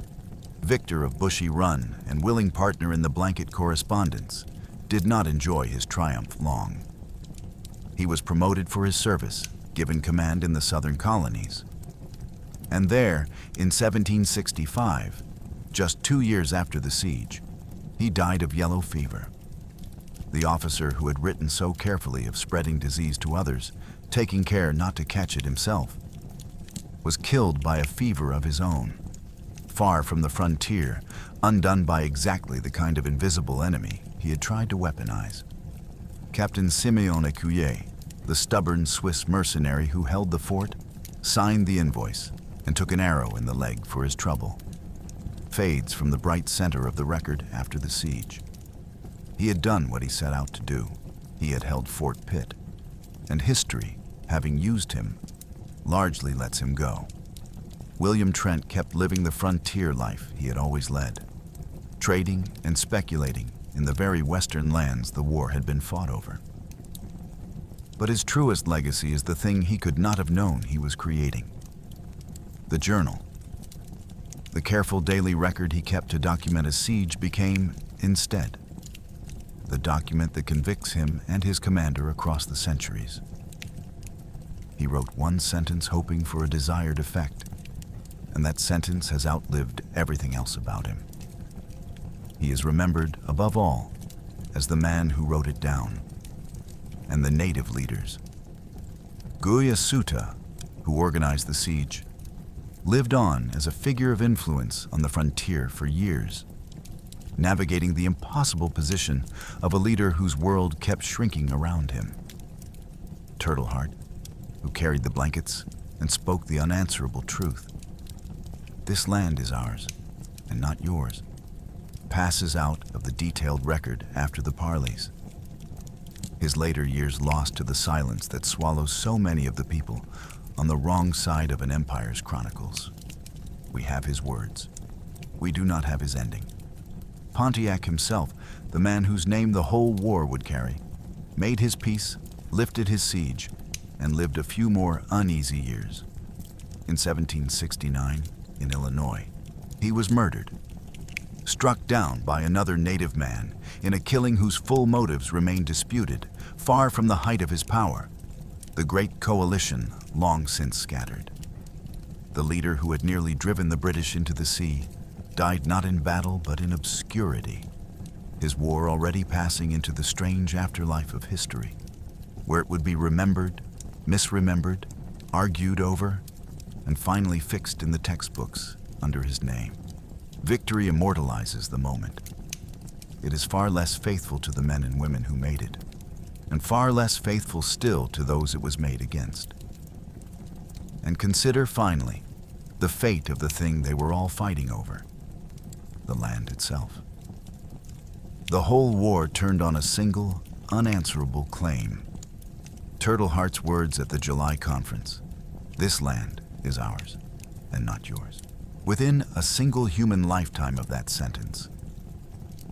victor of Bushy Run and willing partner in the blanket correspondence, did not enjoy his triumph long. He was promoted for his service, given command in the southern colonies. And there, in 1765, just 2 years after the siege, he died of yellow fever. The officer who had written so carefully of spreading disease to others, taking care not to catch it himself, was killed by a fever of his own, far from the frontier, undone by exactly the kind of invisible enemy he had tried to weaponize. Captain Simeon Ecuyer, the stubborn Swiss mercenary who held the fort, signed the invoice and took an arrow in the leg for his trouble. Fades from the bright center of the record after the siege. He had done what he set out to do. He had held Fort Pitt, and history, having used him, largely lets him go. William Trent kept living the frontier life he had always led, trading and speculating in the very western lands the war had been fought over. But his truest legacy is the thing he could not have known he was creating: the journal. The careful daily record he kept to document a siege became, instead, the document that convicts him and his commander across the centuries. He wrote one sentence hoping for a desired effect, and that sentence has outlived everything else about him. He is remembered, above all, as the man who wrote it down, and the native leaders. Ecuyer, who organized the siege, lived on as a figure of influence on the frontier for years, navigating the impossible position of a leader whose world kept shrinking around him. Turtleheart, who carried the blankets and spoke the unanswerable truth. This land is ours, and not yours, passes out of the detailed record after the parleys. His later years lost to the silence that swallows so many of the people on the wrong side of an empire's chronicles. We have his words. We do not have his ending. Pontiac himself, the man whose name the whole war would carry, made his peace, lifted his siege, and lived a few more uneasy years. In 1769, in Illinois, he was murdered, struck down by another native man in a killing whose full motives remain disputed, far from the height of his power. The great coalition long since scattered. The leader who had nearly driven the British into the sea died not in battle but in obscurity, his war already passing into the strange afterlife of history, where it would be remembered, misremembered, argued over, and finally fixed in the textbooks under his name. Victory immortalizes the moment. It is far less faithful to the men and women who made it, and far less faithful still to those it was made against. And consider, finally, the fate of the thing they were all fighting over: the land itself. The whole war turned on a single, unanswerable claim. Turtleheart's words at the July conference: "This land is ours, and not yours." Within a single human lifetime of that sentence,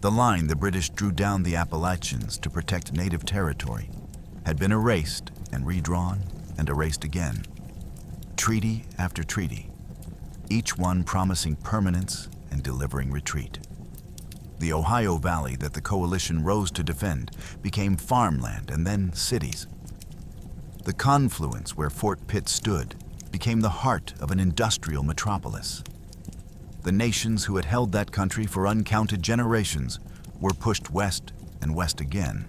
the line the British drew down the Appalachians to protect native territory had been erased and redrawn and erased again. Treaty after treaty, each one promising permanence and delivering retreat. The Ohio Valley that the coalition rose to defend became farmland and then cities. The confluence where Fort Pitt stood became the heart of an industrial metropolis. The nations who had held that country for uncounted generations were pushed west and west again,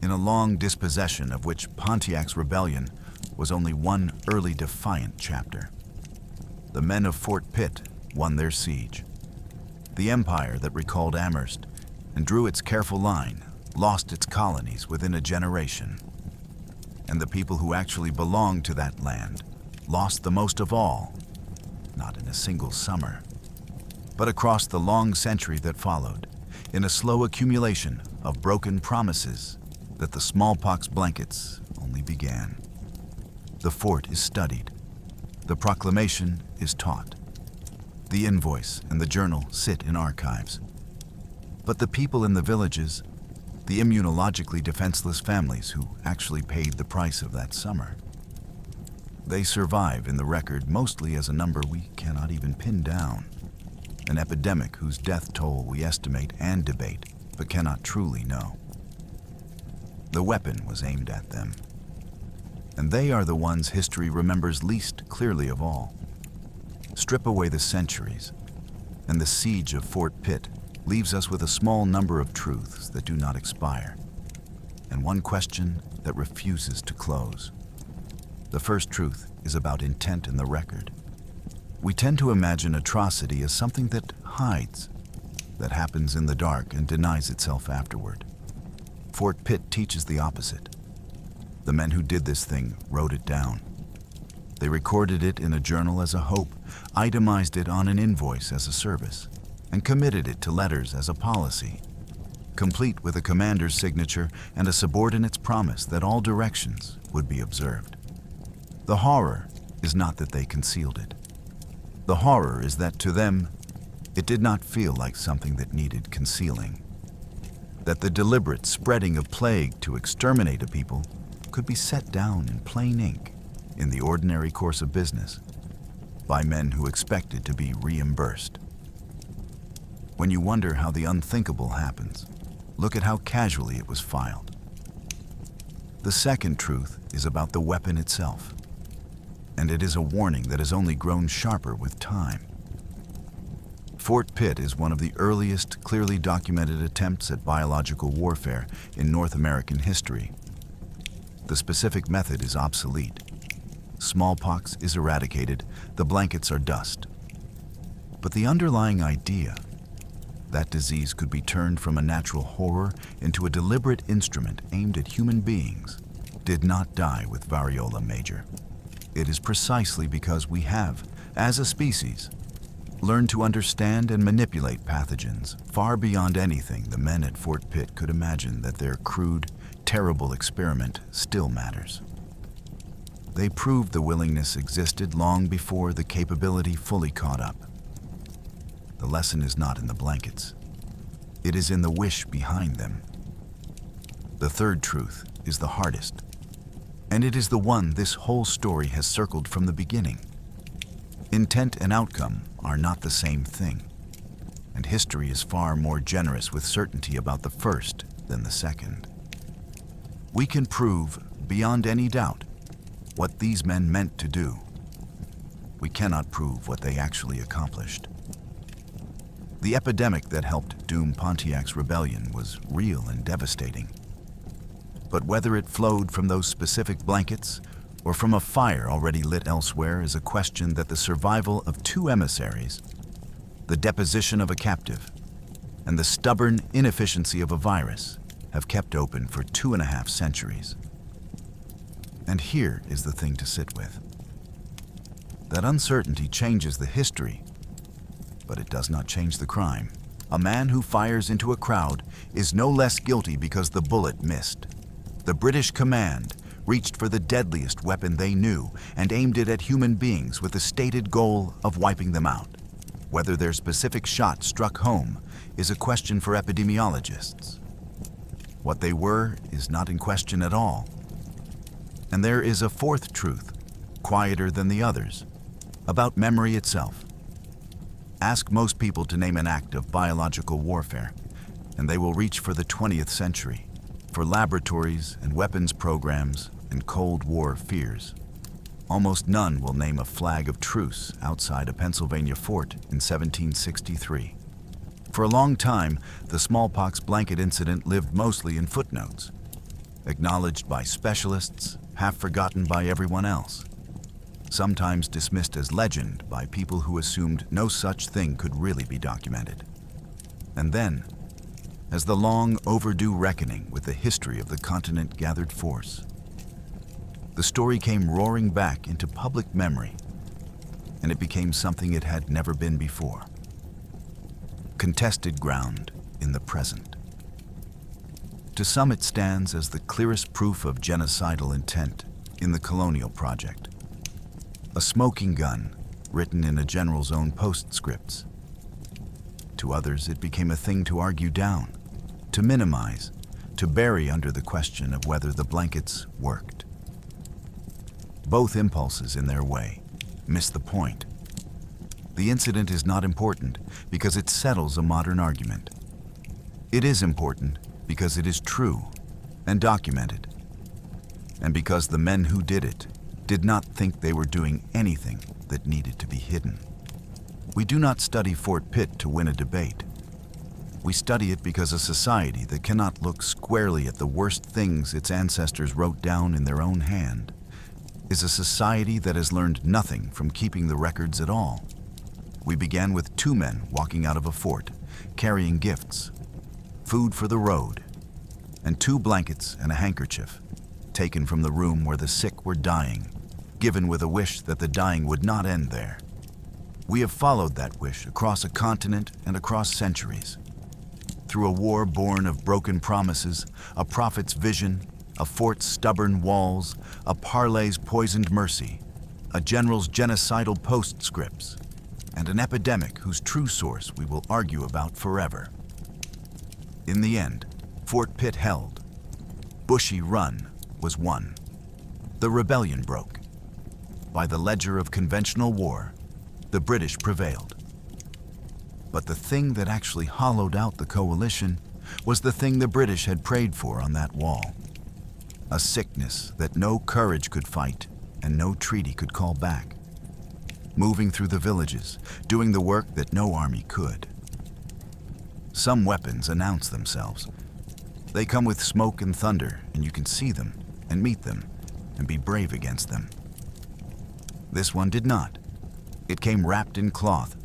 in a long dispossession of which Pontiac's rebellion was only one early defiant chapter. The men of Fort Pitt won their siege. The empire that recalled Amherst and drew its careful line lost its colonies within a generation. And the people who actually belonged to that land lost the most of all, not in a single summer, but across the long century that followed, in a slow accumulation of broken promises that the smallpox blankets only began. The fort is studied. The proclamation is taught. The invoice and the journal sit in archives. But the people in the villages, the immunologically defenseless families who actually paid the price of that summer, they survive in the record mostly as a number we cannot even pin down, an epidemic whose death toll we estimate and debate, but cannot truly know. The weapon was aimed at them, and they are the ones history remembers least clearly of all. Strip away the centuries, and the siege of Fort Pitt leaves us with a small number of truths that do not expire, and one question that refuses to close. The first truth is about intent in the record. We tend to imagine atrocity as something that hides, that happens in the dark and denies itself afterward. Fort Pitt teaches the opposite. The men who did this thing wrote it down. They recorded it in a journal as a hope, itemized it on an invoice as a service, and committed it to letters as a policy, complete with a commander's signature and a subordinate's promise that all directions would be observed. The horror is not that they concealed it. The horror is that to them, it did not feel like something that needed concealing. That the deliberate spreading of plague to exterminate a people could be set down in plain ink in the ordinary course of business by men who expected to be reimbursed. When you wonder how the unthinkable happens, look at how casually it was filed. The second truth is about the weapon itself, and it is a warning that has only grown sharper with time. Fort Pitt is one of the earliest clearly documented attempts at biological warfare in North American history. The specific method is obsolete. Smallpox is eradicated, the blankets are dust. But the underlying idea, that disease could be turned from a natural horror into a deliberate instrument aimed at human beings, did not die with variola major. It is precisely because we have, as a species, learned to understand and manipulate pathogens far beyond anything the men at Fort Pitt could imagine that their crude, terrible experiment still matters. They proved the willingness existed long before the capability fully caught up. The lesson is not in the blankets. It is in the wish behind them. The third truth is the hardest, and it is the one this whole story has circled from the beginning. Intent and outcome are not the same thing, and history is far more generous with certainty about the first than the second. We can prove, beyond any doubt, what these men meant to do. We cannot prove what they actually accomplished. The epidemic that helped doom Pontiac's rebellion was real and devastating. But whether it flowed from those specific blankets or from a fire already lit elsewhere is a question that the survival of two emissaries, the deposition of a captive, and the stubborn inefficiency of a virus have kept open for 2.5 centuries. And here is the thing to sit with. That uncertainty changes the history, but it does not change the crime. A man who fires into a crowd is no less guilty because the bullet missed. The British command reached for the deadliest weapon they knew and aimed it at human beings with the stated goal of wiping them out. Whether their specific shot struck home is a question for epidemiologists. What they were is not in question at all. And there is a fourth truth, quieter than the others, about memory itself. Ask most people to name an act of biological warfare, and they will reach for the 20th century, for laboratories and weapons programs and Cold War fears. Almost none will name a flag of truce outside a Pennsylvania fort in 1763. For a long time, the smallpox blanket incident lived mostly in footnotes, acknowledged by specialists, half forgotten by everyone else, sometimes dismissed as legend by people who assumed no such thing could really be documented. And then, as the long overdue reckoning with the history of the continent gathered force, the story came roaring back into public memory, and it became something it had never been before. Contested ground in the present. To some, it stands as the clearest proof of genocidal intent in the colonial project. A smoking gun written in a general's own postscripts. To others, it became a thing to argue down, to minimize, to bury under the question of whether the blankets worked. Both impulses, in their way, miss the point. The incident is not important because it settles a modern argument. It is important because it is true and documented, and because the men who did it did not think they were doing anything that needed to be hidden. We do not study Fort Pitt to win a debate. We study it because a society that cannot look squarely at the worst things its ancestors wrote down in their own hand is a society that has learned nothing from keeping the records at all. We began with 2 men walking out of a fort, carrying gifts, food for the road, and 2 blankets and a handkerchief, taken from the room where the sick were dying, given with a wish that the dying would not end there. We have followed that wish across a continent and across centuries. Through a war born of broken promises, a prophet's vision, a fort's stubborn walls, a parley's poisoned mercy, a general's genocidal postscripts, and an epidemic whose true source we will argue about forever. In the end, Fort Pitt held. Bushy Run was won. The rebellion broke. By the ledger of conventional war, the British prevailed. But the thing that actually hollowed out the coalition was the thing the British had prayed for on that wall. A sickness that no courage could fight and no treaty could call back. Moving through the villages, doing the work that no army could. Some weapons announce themselves. They come with smoke and thunder, and you can see them and meet them and be brave against them. This one did not. It came wrapped in cloth,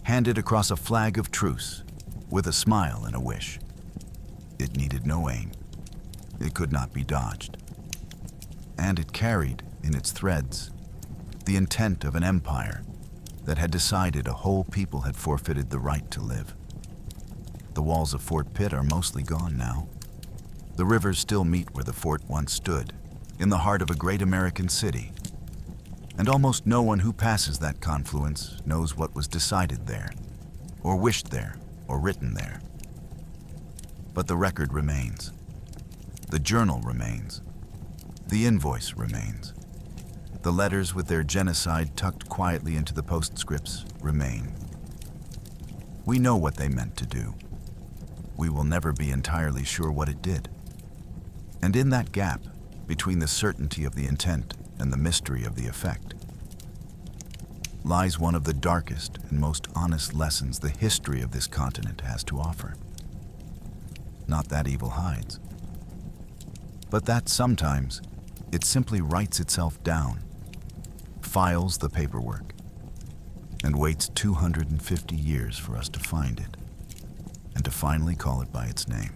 handed across a flag of truce, with a smile and a wish. It needed no aim. It could not be dodged. And it carried, in its threads, the intent of an empire that had decided a whole people had forfeited the right to live. The walls of Fort Pitt are mostly gone now. The rivers still meet where the fort once stood, in the heart of a great American city. And almost no one who passes that confluence knows what was decided there, or wished there, or written there. But the record remains. The journal remains. The invoice remains. The letters with their genocide tucked quietly into the postscripts remain. We know what they meant to do. We will never be entirely sure what it did. And in that gap, between the certainty of the intent and the mystery of the effect, lies one of the darkest and most honest lessons the history of this continent has to offer. Not that evil hides, but that sometimes it simply writes itself down, files the paperwork, and waits 250 years for us to find it, and to finally call it by its name.